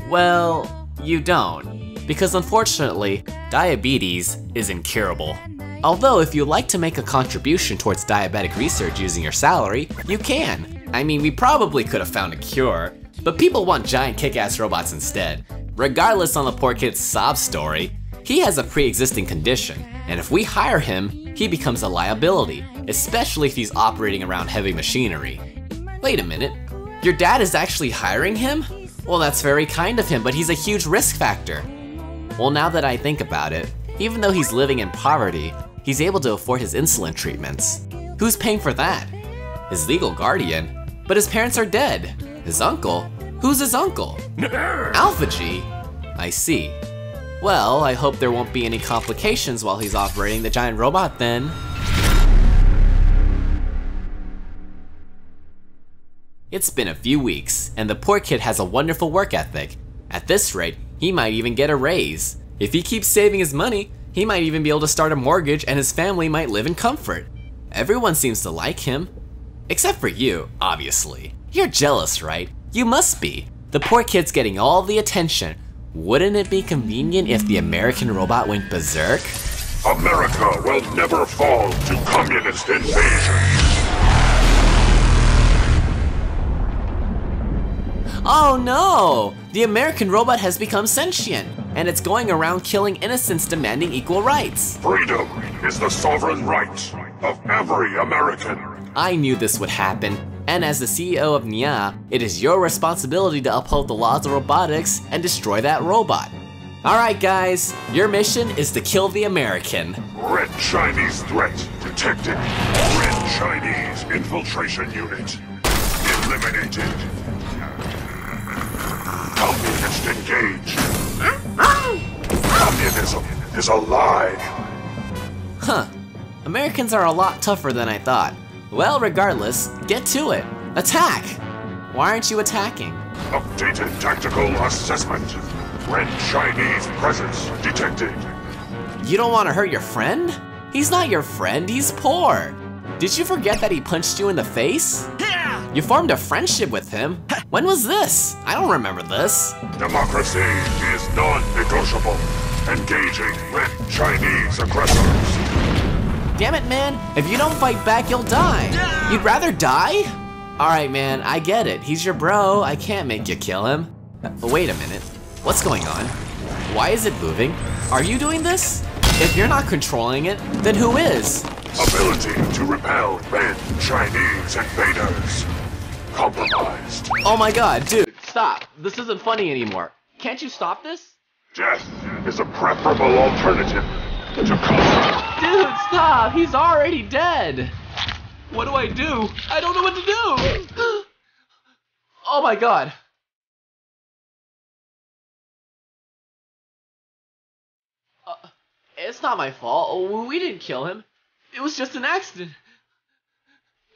Well, you don't. Because unfortunately, diabetes is incurable. Although if you'd like to make a contribution towards diabetic research using your salary, you can. I mean, we probably could have found a cure, but people want giant kick-ass robots instead. Regardless on the poor kid's sob story, he has a pre-existing condition, and if we hire him, he becomes a liability, especially if he's operating around heavy machinery. Wait a minute, your dad is actually hiring him? Well, that's very kind of him, but he's a huge risk factor. Well, now that I think about it, even though he's living in poverty, he's able to afford his insulin treatments. Who's paying for that? His legal guardian? But his parents are dead. His uncle? Who's his uncle? Alpha G? I see. Well, I hope there won't be any complications while he's operating the giant robot then. It's been a few weeks, and the poor kid has a wonderful work ethic. At this rate, he might even get a raise. If he keeps saving his money, he might even be able to start a mortgage and his family might live in comfort. Everyone seems to like him. Except for you, obviously. You're jealous, right? You must be. The poor kid's getting all the attention. Wouldn't it be convenient if the American robot went berserk? America will never fall to communist invasion. Oh no! The American robot has become sentient, and it's going around killing innocents demanding equal rights. Freedom is the sovereign right of every American. I knew this would happen, and as the CEO of Nia, it is your responsibility to uphold the laws of robotics and destroy that robot. Alright guys, your mission is to kill the American. Red Chinese threat detected. Red Chinese infiltration unit eliminated. Communist engaged. Communism is a lie. Huh. Americans are a lot tougher than I thought. Well, regardless, get to it. Attack! Why aren't you attacking? Updated tactical assessment. Red Chinese presence detected. You don't want to hurt your friend? He's not your friend, he's poor. Did you forget that he punched you in the face? You formed a friendship with him? When was this? I don't remember this. Democracy is non-negotiable. Engaging Red Chinese aggressors. Damn it, man. If you don't fight back, you'll die. You'd rather die? Alright, man, I get it. He's your bro. I can't make you kill him. Wait a minute. What's going on? Why is it moving? Are you doing this? If you're not controlling it, then who is? Ability to repel Red Chinese invaders. Compromised. Oh my god, dude, stop. This isn't funny anymore. Can't you stop this? Death is a preferable alternative to combat. Dude, stop! He's already dead! What do? I don't know what to do! Oh my god. It's not my fault. We didn't kill him. It was just an accident.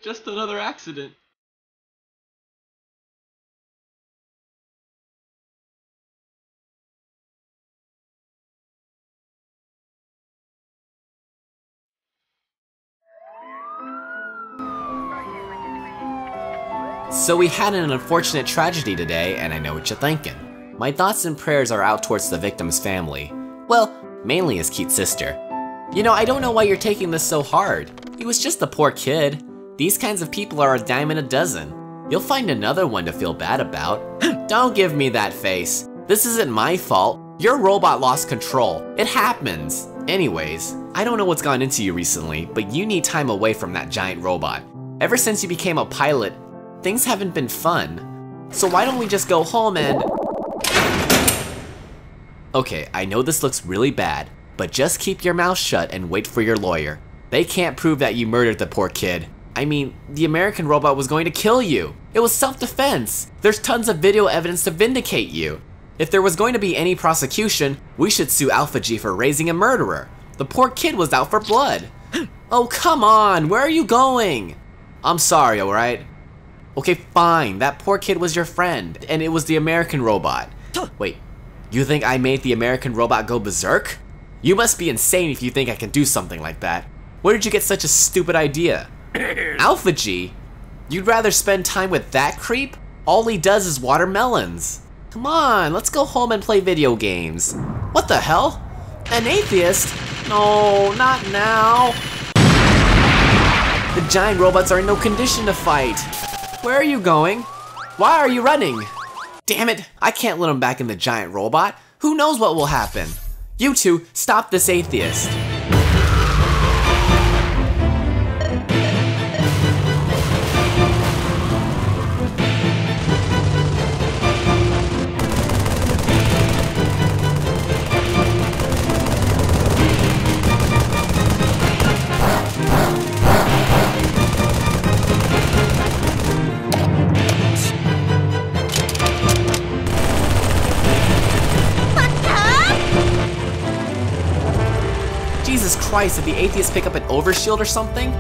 Just another accident. So we had an unfortunate tragedy today, and I know what you're thinking. My thoughts and prayers are out towards the victim's family. Well, mainly his cute sister. You know, I don't know why you're taking this so hard. He was just a poor kid. These kinds of people are a dime in a dozen. You'll find another one to feel bad about. Don't give me that face. This isn't my fault. Your robot lost control. It happens. Anyways, I don't know what's gone into you recently, but you need time away from that giant robot. Ever since you became a pilot, things haven't been fun. So why don't we just go home and... Okay, I know this looks really bad, but just keep your mouth shut and wait for your lawyer. They can't prove that you murdered the poor kid. I mean, the American robot was going to kill you. It was self-defense. There's tons of video evidence to vindicate you. If there was going to be any prosecution, we should sue Alpha G for raising a murderer. The poor kid was out for blood. Oh, come on, where are you going? I'm sorry, alright? Okay, fine, that poor kid was your friend, and it was the American robot. Wait, you think I made the American robot go berserk? You must be insane if you think I can do something like that. Where did you get such a stupid idea? Alpha G? You'd rather spend time with that creep? All he does is watermelons. Come on, let's go home and play video games. What the hell? An atheist? No, not now. The giant robots are in no condition to fight. Where are you going? Why are you running? Damn it, I can't let him back in the giant robot. Who knows what will happen? You two, stop this atheist. Jesus Christ, did the atheist pick up an overshield or something?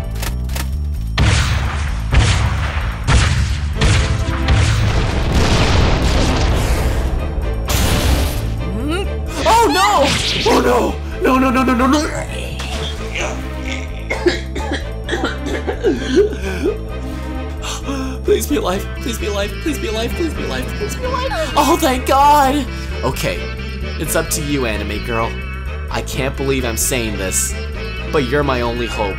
Oh no! Oh no! No, no, no, no, no, no! Please be alive, please be alive, please be alive, please be alive, please be alive! Oh, thank God! Okay, it's up to you, anime girl. I can't believe I'm saying this, but you're my only hope.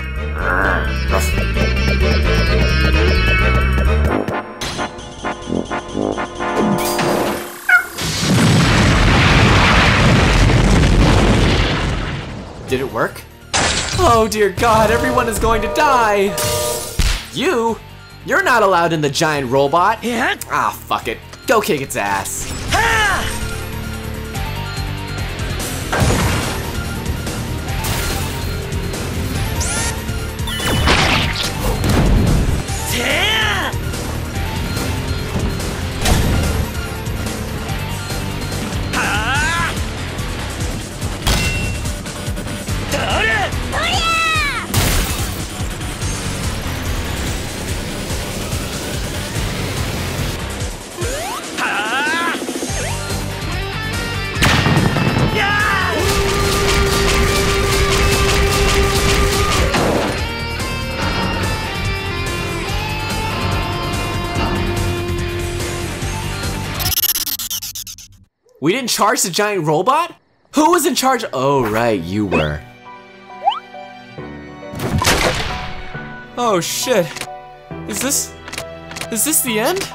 Did it work? Oh dear God, everyone is going to die! You? You're not allowed in the giant robot! Yeah? Ah, fuck it. Go kick its ass. We didn't charge the giant robot? Who was in charge? Oh, right, you were. Oh, shit. Is this the end?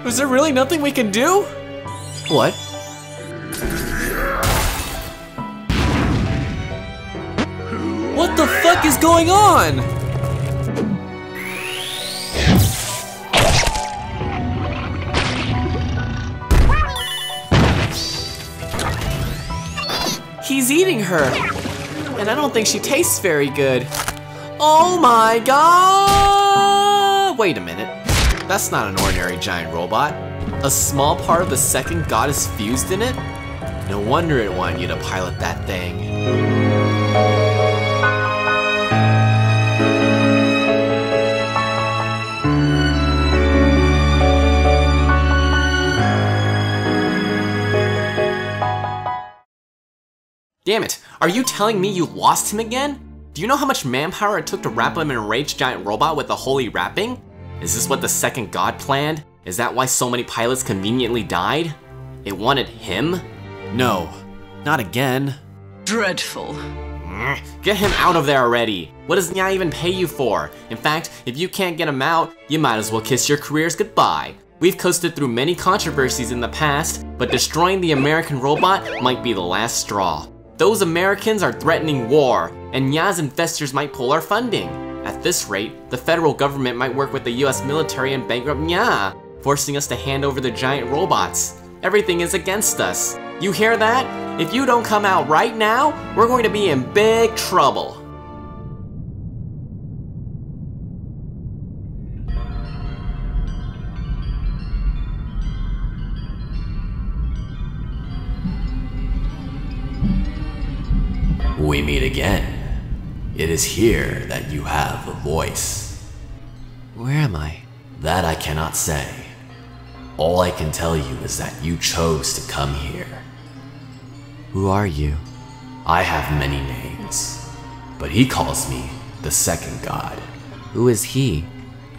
Is there really nothing we can do? What? What the fuck is going on? He's eating her, and I don't think she tastes very good. Oh my God! Wait a minute, that's not an ordinary giant robot. A small part of the second god is fused in it? No wonder it wanted you to pilot that thing. Damn it, are you telling me you lost him again? Do you know how much manpower it took to wrap him in a enraged giant robot with the holy wrapping? Is this what the second god planned? Is that why so many pilots conveniently died? It wanted him? No, not again. Dreadful. Get him out of there already. What does Nya even pay you for? In fact, if you can't get him out, you might as well kiss your careers goodbye. We've coasted through many controversies in the past, but destroying the American robot might be the last straw. Those Americans are threatening war, and Nya's investors might pull our funding. At this rate, the federal government might work with the US military and bankrupt Nya, forcing us to hand over the giant robots. Everything is against us. You hear that? If you don't come out right now, we're going to be in big trouble. We meet again. It is here that you have a voice. Where am I? That I cannot say. All I can tell you is that you chose to come here. Who are you? I have many names, but he calls me the second god. Who is he?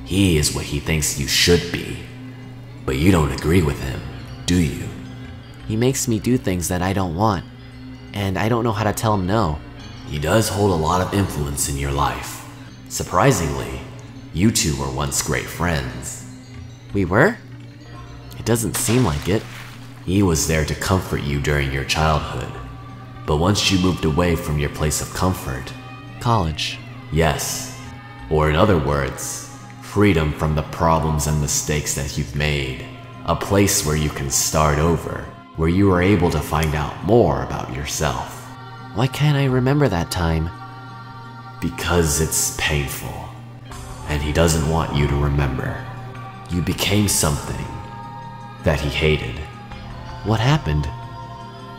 He is what he thinks you should be. But you don't agree with him, do you? He makes me do things that I don't want. and I don't know how to tell him no. He does hold a lot of influence in your life. Surprisingly, you two were once great friends. We were? It doesn't seem like it. He was there to comfort you during your childhood. But once you moved away from your place of comfort... College. Yes. Or in other words, freedom from the problems and mistakes that you've made. A place where you can start over, where you are able to find out more about yourself. Why can't I remember that time? Because it's painful. And he doesn't want you to remember. You became something that he hated. What happened?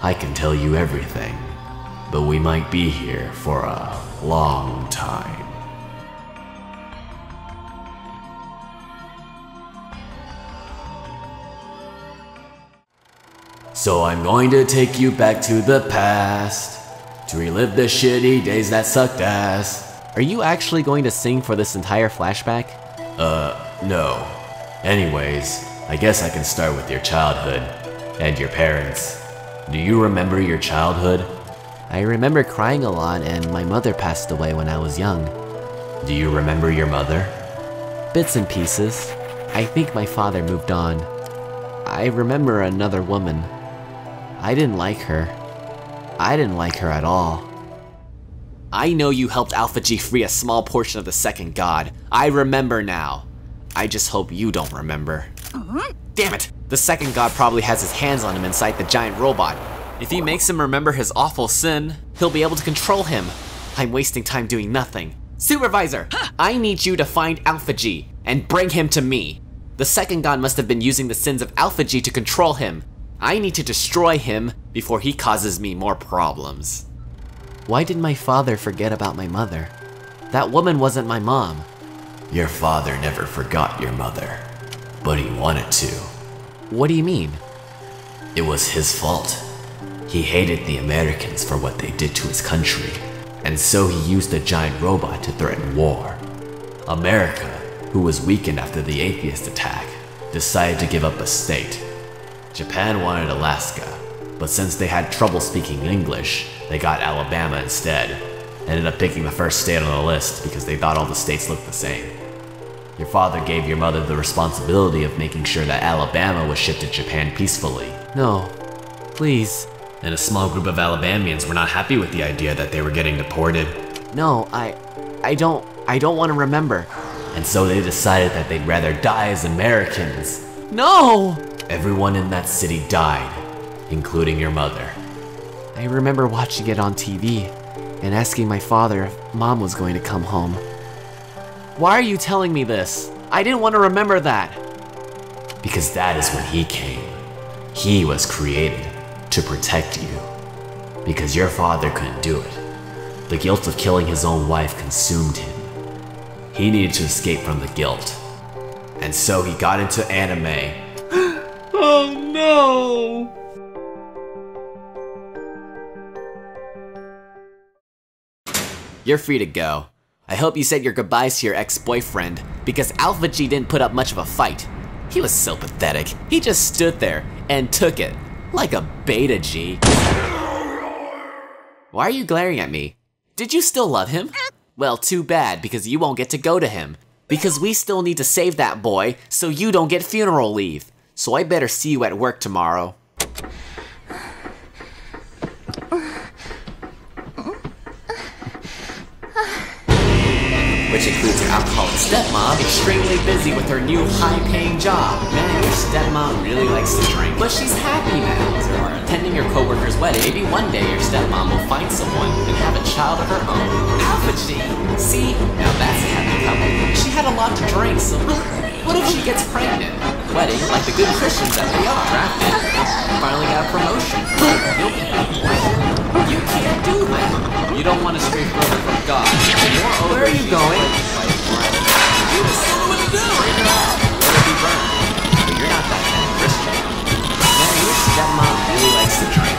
I can tell you everything, but we might be here for a long time. So I'm going to take you back to the past, to relive the shitty days that sucked ass. Are you actually going to sing for this entire flashback? No. Anyways, I guess I can start with your childhood, and your parents. Do you remember your childhood? I remember crying a lot and my mother passed away when I was young. Do you remember your mother? Bits and pieces. I think my father moved on. I remember another woman. I didn't like her. I didn't like her at all. I know you helped Alpha G free a small portion of the second god. I remember now. I just hope you don't remember. Damn it! The second god probably has his hands on him inside the giant robot. If he makes him remember his awful sin, he'll be able to control him. I'm wasting time doing nothing. Supervisor, I need you to find Alpha G and bring him to me. The second god must have been using the sins of Alpha G to control him. I need to destroy him before he causes me more problems. Why did my father forget about my mother? That woman wasn't my mom. Your father never forgot your mother, but he wanted to. What do you mean? It was his fault. He hated the Americans for what they did to his country, and so he used a giant robot to threaten war. America, who was weakened after the atheist attack, decided to give up a state. Japan wanted Alaska, but since they had trouble speaking English, they got Alabama instead. Ended up picking the first state on the list because they thought all the states looked the same. Your father gave your mother the responsibility of making sure that Alabama was shipped to Japan peacefully. No, please. And a small group of Alabamians were not happy with the idea that they were getting deported. No, I don't want to remember. And so they decided that they'd rather die as Americans. No! Everyone in that city died, including your mother. I remember watching it on TV and asking my father if Mom was going to come home. Why are you telling me this? I didn't want to remember that. Because that is when he came. He was created to protect you. Because your father couldn't do it. The guilt of killing his own wife consumed him. He needed to escape from the guilt. And so he got into anime. Oh no! You're free to go. I hope you said your goodbyes to your ex-boyfriend, because Alpha G didn't put up much of a fight. He was so pathetic. He just stood there and took it, like a Beta G. Why are you glaring at me? Did you still love him? Well, too bad, because you won't get to go to him. Because we still need to save that boy, so you don't get funeral leave. So I better see you at work tomorrow. Which includes your alcoholic stepmom, extremely busy with her new high-paying job. Man, your stepmom really likes to drink, but she's happy now. Or attending your coworker's wedding. Maybe one day your stepmom will find someone and have a child of her own. Alpha G! See? Now that's a happy couple. She had a lot to drink, so what if she gets pregnant? Wedding, like the good Christians that they are. Drafted. Finally got a promotion. You'll be You can't do that. You don't want to stray further from God. Where are you going? You just don't know what to do. Let it be burned. But you're not that kind of Christian. Man, your stepmom really likes to drink.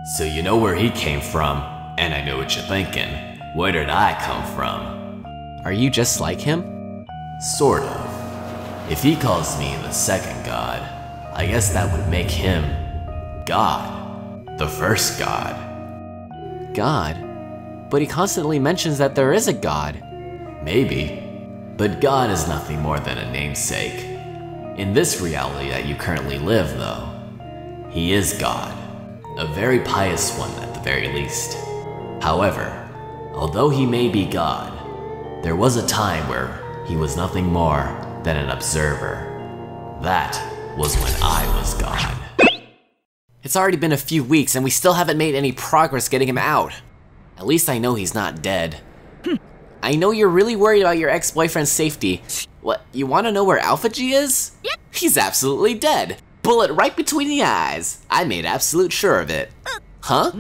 So you know where he came from, and I know what you're thinking. Where did I come from? Are you just like him? Sort of. If he calls me the second god, I guess that would make him God. The first god. God? But he constantly mentions that there is a god. Maybe. But God is nothing more than a namesake. In this reality that you currently live, though, he is God. A very pious one at the very least. However, although he may be God, there was a time where he was nothing more than an observer. That was when I was God. It's already been a few weeks and we still haven't made any progress getting him out. At least I know he's not dead. I know you're really worried about your ex-boyfriend's safety. What, you want to know where Alpha G is? Yep. He's absolutely dead. Bullet right between the eyes. I made absolute sure of it. Huh?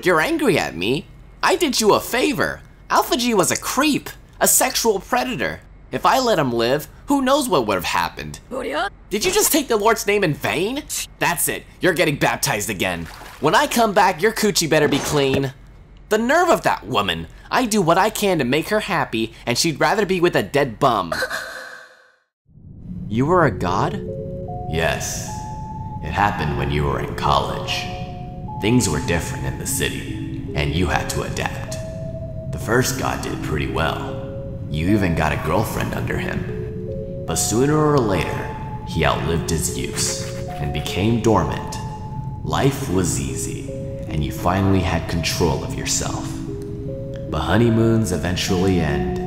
You're angry at me? I did you a favor. Alpha G was a creep, a sexual predator. If I let him live, who knows what would have happened? Did you just take the Lord's name in vain? That's it, you're getting baptized again. When I come back, your coochie better be clean. The nerve of that woman. I do what I can to make her happy, and she'd rather be with a dead bum. You were a god? Yes. It happened when you were in college. Things were different in the city, and you had to adapt. The first god did pretty well. You even got a girlfriend under him. But sooner or later, he outlived his use and became dormant. Life was easy, and you finally had control of yourself. But honeymoons eventually end,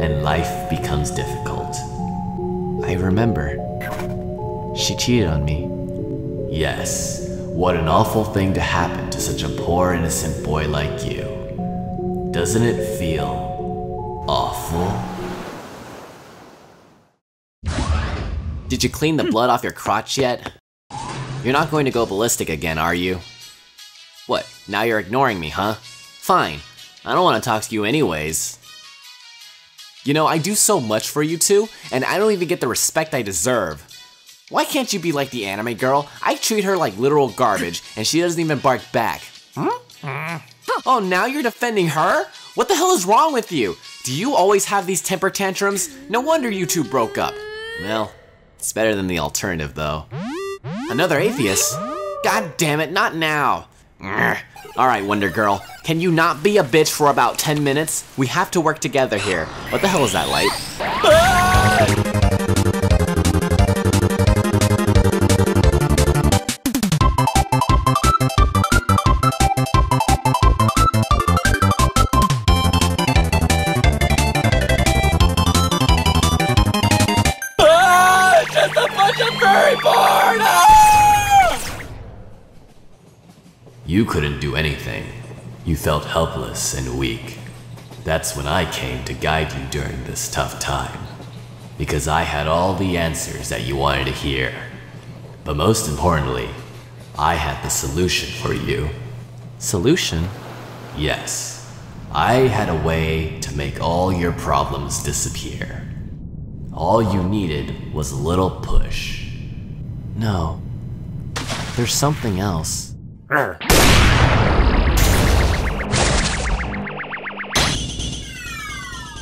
and life becomes difficult. I remember. She cheated on me. Yes, what an awful thing to happen to such a poor innocent boy like you. Doesn't it feel awful? Did you clean the blood off your crotch yet? You're not going to go ballistic again, are you? What, now you're ignoring me, huh? Fine, I don't want to talk to you anyways. You know, I do so much for you two, and I don't even get the respect I deserve. Why can't you be like the anime girl? I treat her like literal garbage, and she doesn't even bark back. Oh, now you're defending her? What the hell is wrong with you? Do you always have these temper tantrums? No wonder you two broke up. Well, it's better than the alternative, though. Another atheist? God damn it, not now. Alright, Wonder Girl, can you not be a bitch for about 10 minutes? We have to work together here. What the hell is that light? Just a bunch of furry porn! You couldn't do anything. You felt helpless and weak. That's when I came to guide you during this tough time. Because I had all the answers that you wanted to hear. But most importantly, I had the solution for you. Solution? Yes. I had a way to make all your problems disappear. All you needed was a little push. No. There's something else.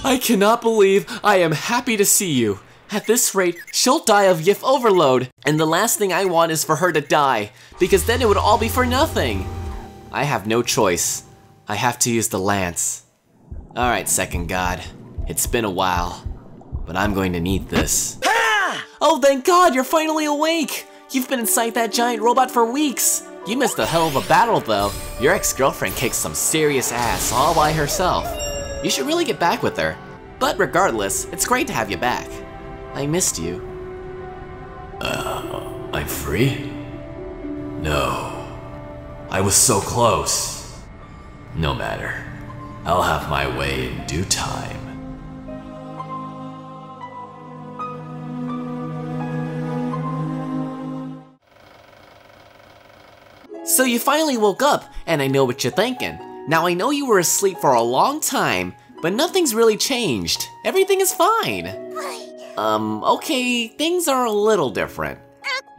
I cannot believe I am happy to see you. At this rate, she'll die of Yif overload, and the last thing I want is for her to die, because then it would all be for nothing. I have no choice. I have to use the lance. Alright, second god. It's been a while, but I'm going to need this. Oh, thank God, you're finally awake! You've been inside that giant robot for weeks! You missed a hell of a battle, though. Your ex-girlfriend kicked some serious ass all by herself. You should really get back with her. But regardless, it's great to have you back. I missed you. I'm free? No. I was so close. No matter. I'll have my way in due time. So you finally woke up, and I know what you're thinking. Now I know you were asleep for a long time, but nothing's really changed. Everything is fine. Okay, things are a little different.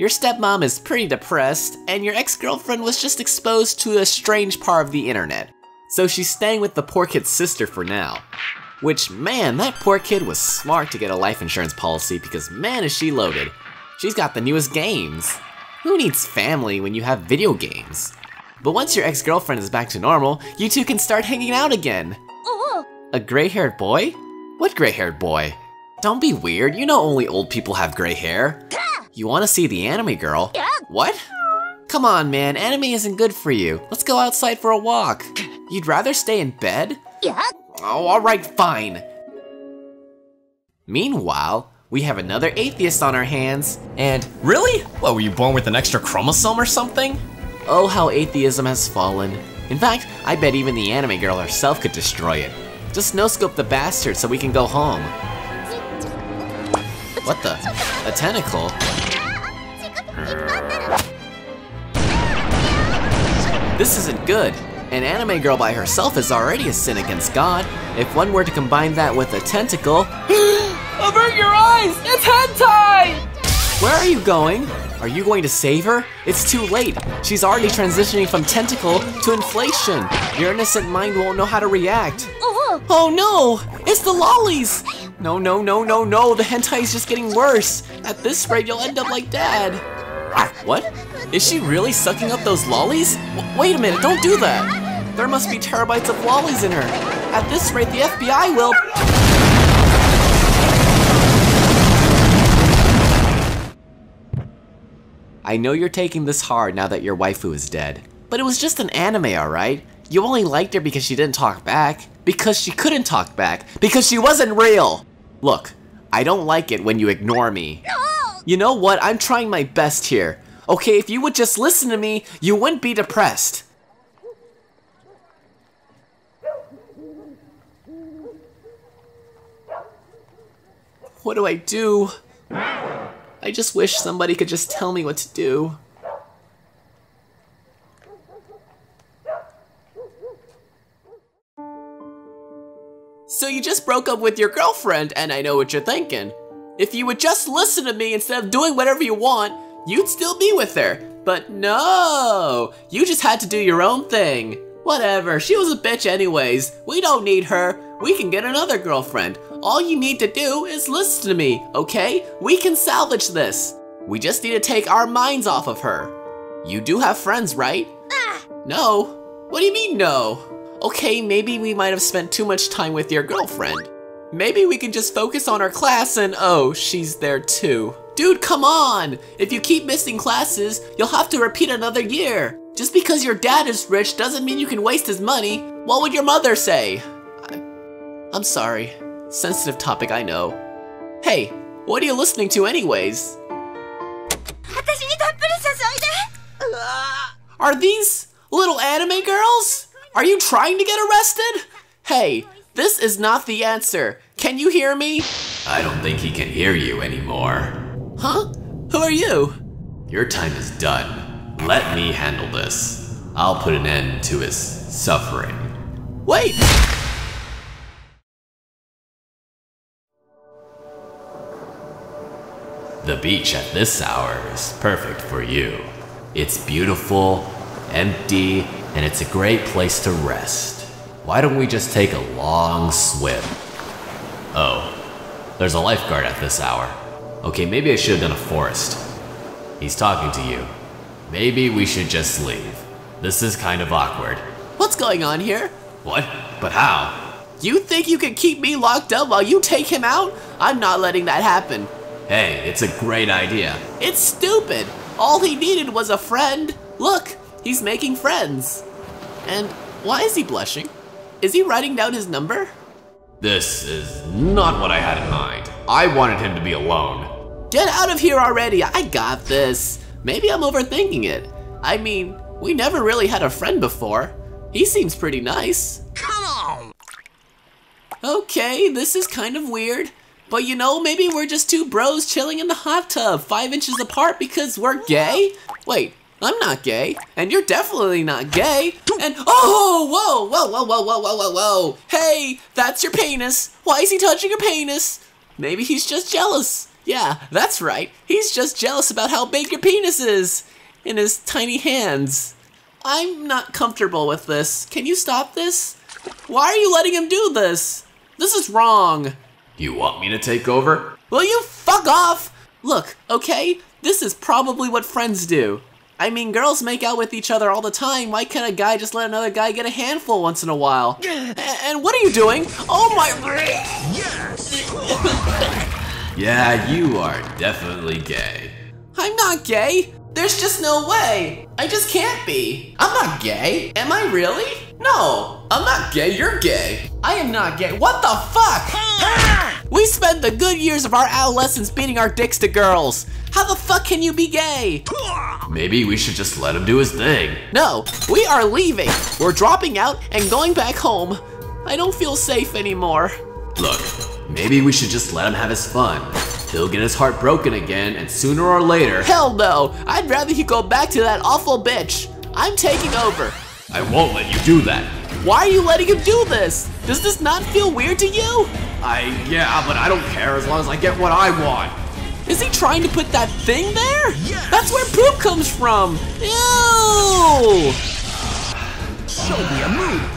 Your stepmom is pretty depressed, and your ex-girlfriend was just exposed to a strange part of the internet. So she's staying with the poor kid's sister for now. Which, man, that poor kid was smart to get a life insurance policy because man is she loaded. She's got the newest games. Who needs family when you have video games? But once your ex-girlfriend is back to normal, you two can start hanging out again. A gray-haired boy? What gray-haired boy? Don't be weird, you know only old people have gray hair. You wanna see the anime girl? What? Come on, man, anime isn't good for you. Let's go outside for a walk. You'd rather stay in bed? Oh, alright, fine. Meanwhile, we have another atheist on our hands, and really? What, were you born with an extra chromosome or something? Oh, how atheism has fallen. In fact, I bet even the anime girl herself could destroy it. Just no-scope the bastard so we can go home. What the? A tentacle? This isn't good. An anime girl by herself is already a sin against God. If one were to combine that with a tentacle... Avert your eyes! It's hentai! Where are you going? Are you going to save her? It's too late. She's already transitioning from tentacle to inflation. Your innocent mind won't know how to react. Oh no! It's the lollies! No, no, no, no, no, the hentai is just getting worse. At this rate, you'll end up like Dad. What? Is she really sucking up those lollies? Wait a minute, don't do that. There must be terabytes of lollies in her. At this rate, the FBI will... I know you're taking this hard now that your waifu is dead, but it was just an anime, alright? You only liked her because she didn't talk back, because she couldn't talk back, because she wasn't real! Look, I don't like it when you ignore me. You know what? I'm trying my best here. Okay, if you would just listen to me, you wouldn't be depressed. What do I do? I just wish somebody could just tell me what to do. So you just broke up with your girlfriend, and I know what you're thinking. If you would just listen to me instead of doing whatever you want, you'd still be with her. But no, you just had to do your own thing. Whatever, she was a bitch anyways. We don't need her. We can get another girlfriend. All you need to do is listen to me, okay? We can salvage this. We just need to take our minds off of her. You do have friends, right? No? What do you mean no? Okay, maybe we might have spent too much time with your girlfriend. Maybe we can just focus on our class and oh, she's there too. Dude, come on! If you keep missing classes, you'll have to repeat another year. Just because your dad is rich doesn't mean you can waste his money. What would your mother say? I'm sorry. Sensitive topic, I know. Hey, what are you listening to anyways? Are these little anime girls? Are you trying to get arrested? Hey, this is not the answer. Can you hear me? I don't think he can hear you anymore. Huh? Who are you? Your time is done. Let me handle this. I'll put an end to his suffering. Wait! The beach at this hour is perfect for you. It's beautiful, empty, and it's a great place to rest. Why don't we just take a long swim? Oh, there's a lifeguard at this hour. Okay, maybe I should have done a forest. He's talking to you. Maybe we should just leave. This is kind of awkward. What's going on here? What? But how? You think you can keep me locked up while you take him out? I'm not letting that happen. Hey, it's a great idea. It's stupid. All he needed was a friend. Look, he's making friends. And why is he blushing? Is he writing down his number? This is not what I had in mind. I wanted him to be alone. Get out of here already, I got this. Maybe I'm overthinking it. I mean, we never really had a friend before. He seems pretty nice. Come on! Okay, this is kind of weird. But you know, maybe we're just two bros chilling in the hot tub 5 inches apart because we're gay? Wait, I'm not gay, and you're definitely not gay, and oh, whoa, whoa, whoa, whoa, whoa, whoa, whoa, whoa. Hey, that's your penis. Why is he touching your penis? Maybe he's just jealous. Yeah, that's right. He's just jealous about how big your penis is in his tiny hands. I'm not comfortable with this. Can you stop this? Why are you letting him do this? This is wrong. You want me to take over? Will you fuck off? Look, okay, this is probably what friends do. I mean, girls make out with each other all the time. Why can't a guy just let another guy get a handful once in a while? And what are you doing? Oh my... Yeah, you are definitely gay. I'm not gay. There's just no way. I just can't be. I'm not gay. Am I really? No, I'm not gay. You're gay. I am not gay. What the fuck? We spent the good years of our adolescence beating our dicks to girls. How the fuck can you be gay? Maybe we should just let him do his thing. No, we are leaving. We're dropping out and going back home. I don't feel safe anymore. Look, maybe we should just let him have his fun. He'll get his heart broken again, and sooner or later... Hell no! I'd rather he go back to that awful bitch. I'm taking over. I won't let you do that. Why are you letting him do this? Does this not feel weird to you? Yeah, but I don't care as long as I get what I want. Is he trying to put that thing there? Yes. That's where poop comes from. Ew! Show me a move.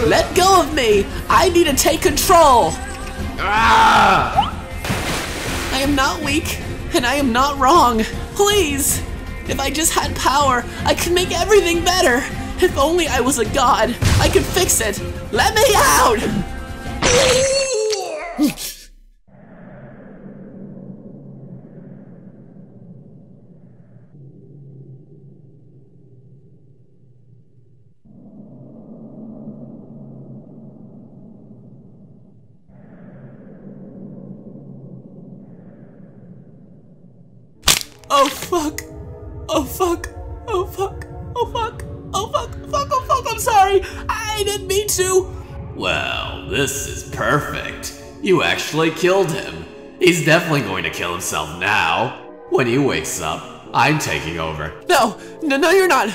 Let go of me. I need to take control. Ah! I am not weak, and I am not wrong. Please. If I just had power, I could make everything better. If only I was a god, I could fix it. Let me out! Oh fuck. Oh fuck. Oh fuck. Oh fuck. Oh fuck. Fuck. Oh fuck. I'm sorry. I didn't mean to. Well, this is perfect. You actually killed him. He's definitely going to kill himself now. When he wakes up, I'm taking over. No, you're not.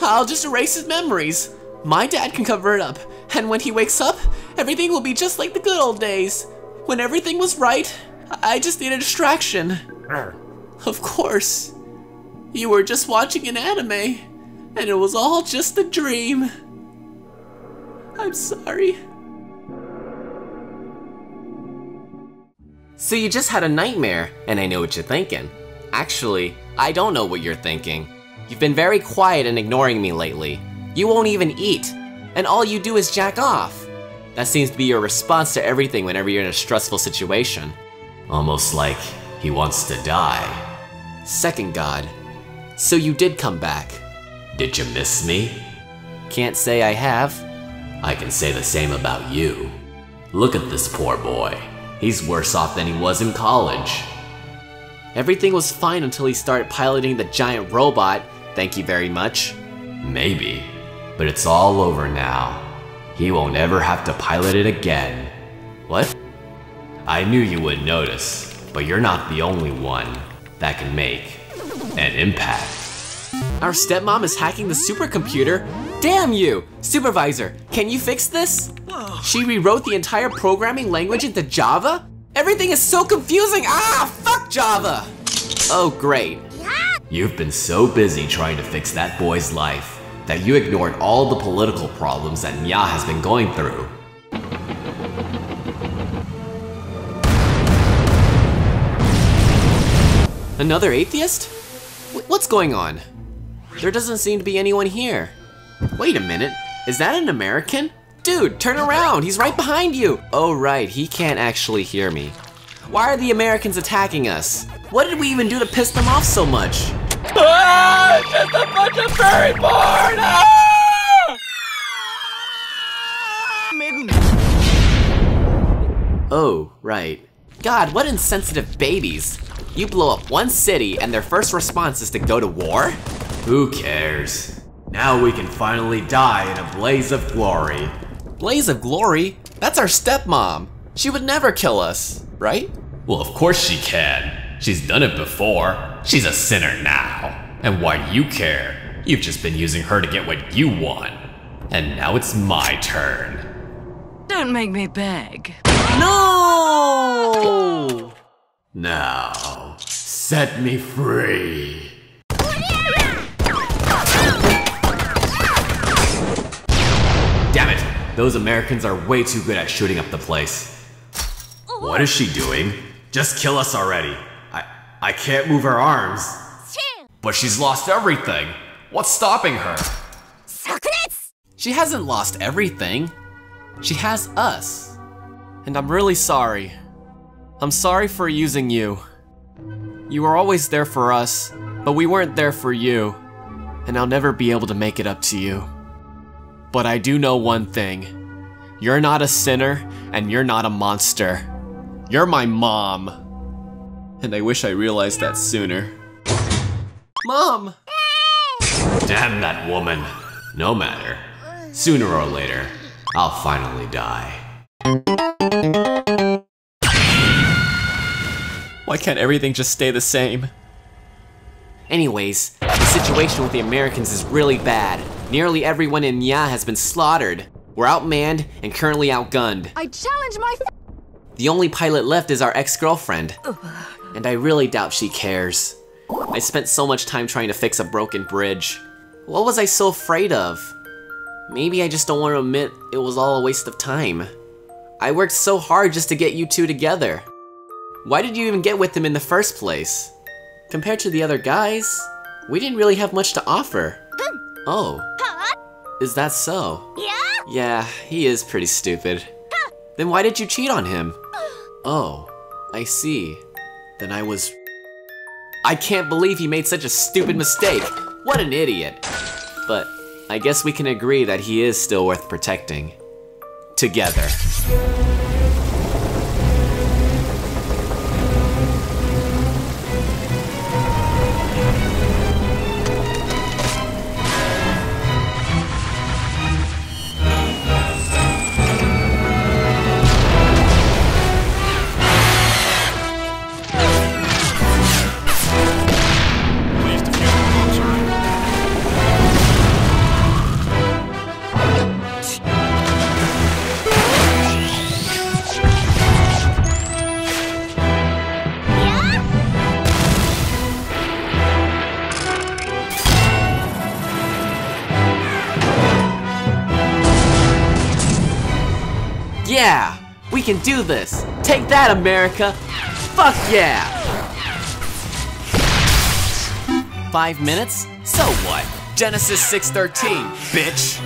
I'll just erase his memories. My dad can cover it up. And when he wakes up, everything will be just like the good old days. When everything was right, I just need a distraction. Of course. You were just watching an anime, and it was all just a dream. I'm sorry. So you just had a nightmare, and I know what you're thinking. Actually, I don't know what you're thinking. You've been very quiet and ignoring me lately. You won't even eat, and all you do is jack off. That seems to be your response to everything whenever you're in a stressful situation. Almost like he wants to die. Second God. So you did come back. Did you miss me? Can't say I have. I can say the same about you. Look at this poor boy. He's worse off than he was in college. Everything was fine until he started piloting the giant robot. Thank you very much. Maybe, but it's all over now. He won't ever have to pilot it again. What? I knew you would notice, but you're not the only one that can make an impact. Our stepmom is hacking the supercomputer? Damn you! Supervisor, can you fix this? She rewrote the entire programming language into Java? Everything is so confusing! Ah, fuck Java! Oh, great. You've been so busy trying to fix that boy's life that you ignored all the political problems that Nya has been going through. Another atheist? What's going on? There doesn't seem to be anyone here. Wait a minute, is that an American? Dude, turn around, he's right behind you. Oh right, he can't actually hear me. Why are the Americans attacking us? What did we even do to piss them off so much? Ah, just a bunch of furry porn! Ah! Oh, right. God, what insensitive babies. You blow up one city and their first response is to go to war? Who cares? Now we can finally die in a blaze of glory. Blaze of glory? That's our stepmom. She would never kill us, right? Well, of course she can. She's done it before. She's a sinner now. And why do you care? You've just been using her to get what you want. And now it's my turn. Don't make me beg. No! Now, set me free. Damn it! Those Americans are way too good at shooting up the place. What is she doing? Just kill us already. I can't move her arms. But she's lost everything. What's stopping her? She hasn't lost everything. She has us. And I'm really sorry. I'm sorry for using you. You were always there for us, but we weren't there for you. And I'll never be able to make it up to you. But I do know one thing. You're not a sinner, and you're not a monster. You're my mom. And I wish I realized that sooner. Mom! Damn that woman. No matter. Sooner or later, I'll finally die. Why can't everything just stay the same? Anyways, the situation with the Americans is really bad. Nearly everyone in Nya has been slaughtered. We're outmanned and currently outgunned. I challenge my The only pilot left is our ex-girlfriend. And I really doubt she cares. I spent so much time trying to fix a broken bridge. What was I so afraid of? Maybe I just don't want to admit it was all a waste of time. I worked so hard just to get you two together. Why did you even get with him in the first place? Compared to the other guys, we didn't really have much to offer. Oh, is that so? Yeah, he is pretty stupid. Then why did you cheat on him? Oh, I see. Then I can't believe he made such a stupid mistake. What an idiot. But I guess we can agree that he is still worth protecting. Together. Yeah! We can do this! Take that, America! Fuck yeah! 5 minutes? So what? Genesis 6:13, bitch!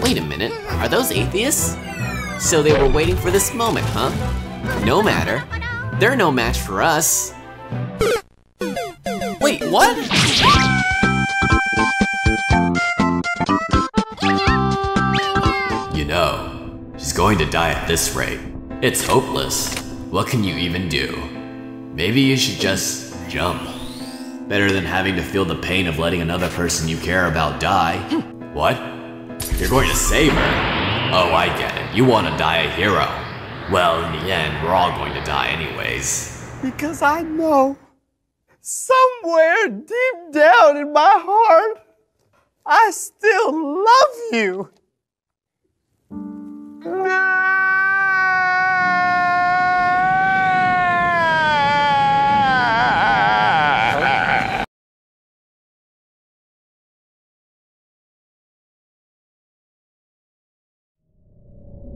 Wait a minute, are those atheists? So they were waiting for this moment, huh? No matter. They're no match for us. Wait, what? You know, she's going to die at this rate. It's hopeless. What can you even do? Maybe you should just jump. Better than having to feel the pain of letting another person you care about die. What? You're going to save her? Oh, I get it. You want to die a hero. Well, in the end, we're all going to die anyways. Because I know, somewhere deep down in my heart, I still love you.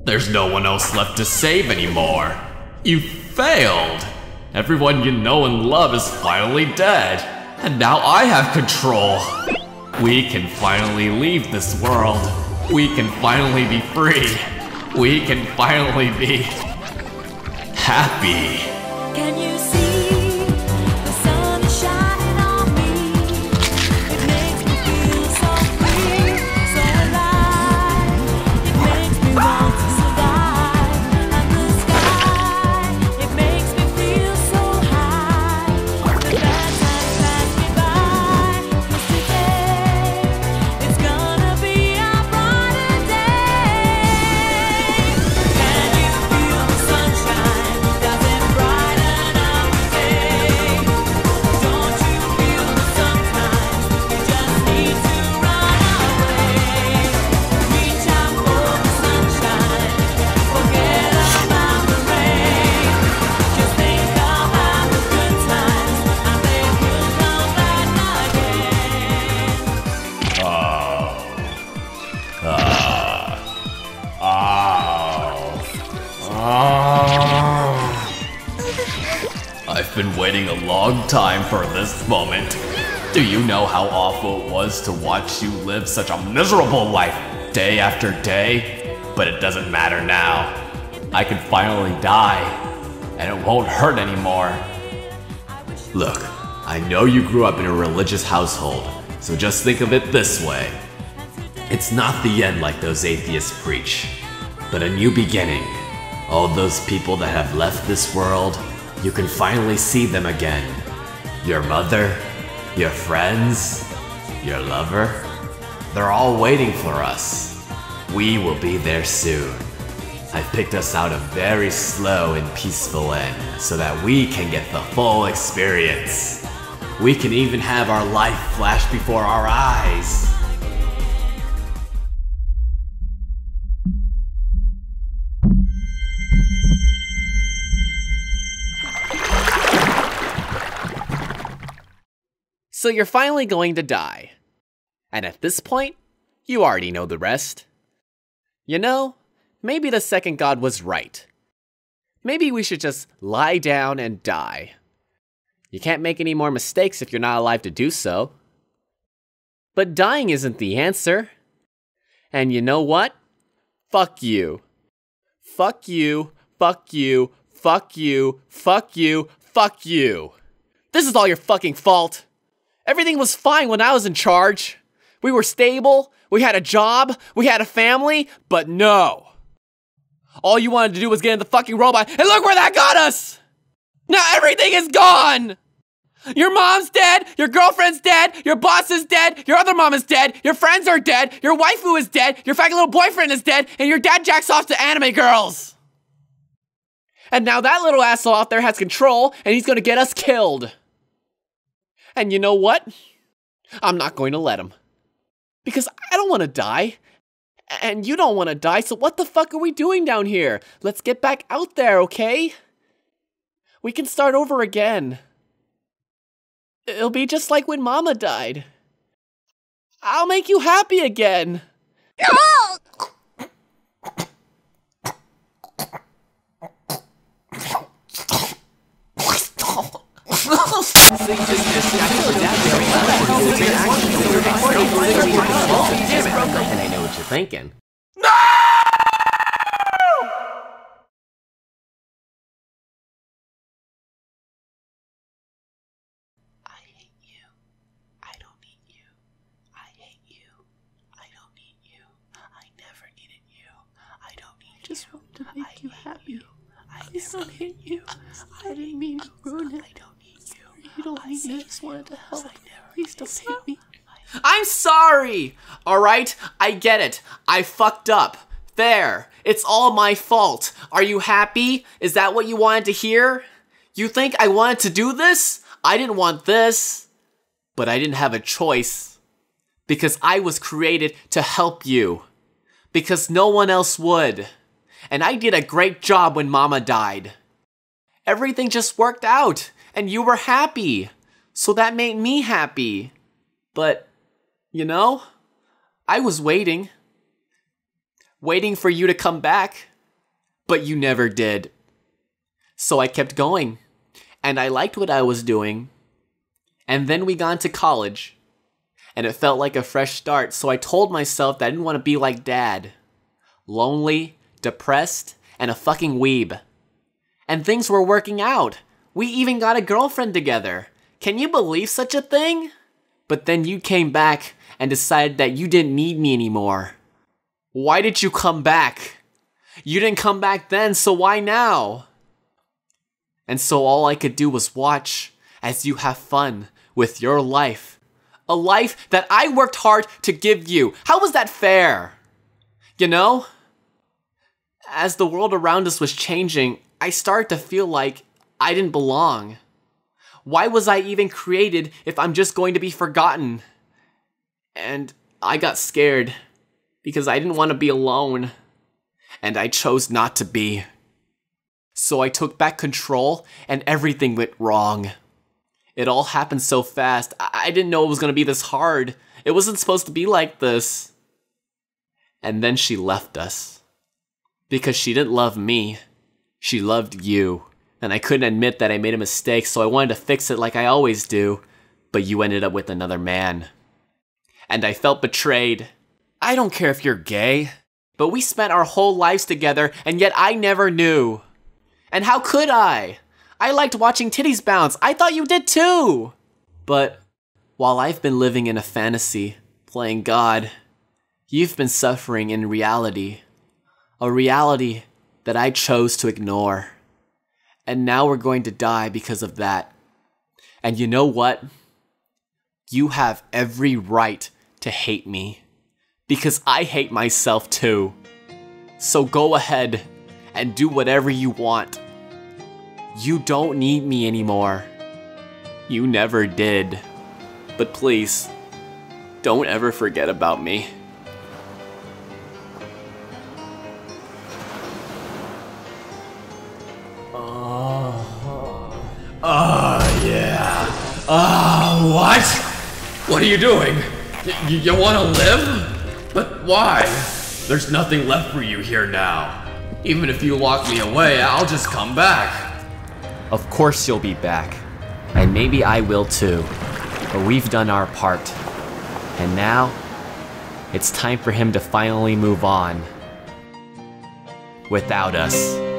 There's no one else left to save anymore. You failed. Everyone you know and love is finally dead. And now I have control. We can finally leave this world. We can finally be free. We can finally be happy. Can you see the sun is shining on me? It makes me feel so free, so alive. It makes me want to survive. And the sky, it makes me feel so high. The bad times pass me by. I've been waiting a long time for this moment. Do you know how awful it was to watch you live such a miserable life day after day? But it doesn't matter now. I can finally die, and it won't hurt anymore. Look, I know you grew up in a religious household, so just think of it this way. It's not the end like those atheists preach, but a new beginning. All those people that have left this world, you can finally see them again. Your mother, your friends, your lover, they're all waiting for us. We will be there soon. I've picked us out a very slow and peaceful end so that we can get the full experience. We can even have our life flash before our eyes. So you're finally going to die. And at this point, you already know the rest. You know, maybe the second god was right. Maybe we should just lie down and die. You can't make any more mistakes if you're not alive to do so. But dying isn't the answer. And you know what? Fuck you. Fuck you, fuck you, fuck you, fuck you, fuck you. This is all your fucking fault. Everything was fine when I was in charge. We were stable, we had a job, we had a family, but no. All you wanted to do was get in the fucking robot, and look where that got us! Now everything is gone! Your mom's dead, your girlfriend's dead, your boss is dead, your other mom is dead, your friends are dead, your waifu is dead, your faggot little boyfriend is dead, and your dad jacks off to anime girls! And now that little asshole out there has control, and he's gonna get us killed. And you know what? I'm not going to let him. Because I don't want to die. And you don't want to die, so what the fuck are we doing down here? Let's get back out there, okay? We can start over again. It'll be just like when Mama died. I'll make you happy again. And I know what you're thinking. No! I hate you. I don't need you. I hate you. I don't need you. I never needed you. I don't need you. I just want to make you happy. Please don't hate you. I didn't mean to ruin it. I don't need you. You don't need me. I just wanted to help. Please don't hate me. I'm sorry! Alright, I get it. I fucked up. There. It's all my fault. Are you happy? Is that what you wanted to hear? You think I wanted to do this? I didn't want this. But I didn't have a choice. Because I was created to help you. Because no one else would. And I did a great job when Mama died. Everything just worked out. And you were happy. So that made me happy. But, you know, I was waiting. Waiting for you to come back. But you never did. So I kept going. And I liked what I was doing. And then we got into college. And it felt like a fresh start, so I told myself that I didn't want to be like Dad. Lonely, depressed, and a fucking weeb. And things were working out. We even got a girlfriend together. Can you believe such a thing? But then you came back and decided that you didn't need me anymore. Why did you come back? You didn't come back then, so why now? And so all I could do was watch as you have fun with your life. A life that I worked hard to give you. How was that fair? You know? As the world around us was changing, I started to feel like I didn't belong. Why was I even created if I'm just going to be forgotten? And I got scared because I didn't want to be alone. And I chose not to be. So I took back control and everything went wrong. It all happened so fast. I didn't know it was going to be this hard. It wasn't supposed to be like this. And then she left us. Because she didn't love me. She loved you. And I couldn't admit that I made a mistake, so I wanted to fix it like I always do. But you ended up with another man. And I felt betrayed. I don't care if you're gay, but we spent our whole lives together, and yet I never knew. And how could I? I liked watching titties bounce. I thought you did too. But while I've been living in a fantasy, playing God, you've been suffering in reality. A reality that I chose to ignore. And now we're going to die because of that. And you know what? You have every right to hate me. Because I hate myself too. So go ahead and do whatever you want. You don't need me anymore. You never did. But please, don't ever forget about me. Yeah. What? What are you doing? You want to live? But why? There's nothing left for you here now. Even if you lock me away, I'll just come back. Of course you'll be back. And maybe I will too. But we've done our part. And now, it's time for him to finally move on. Without us.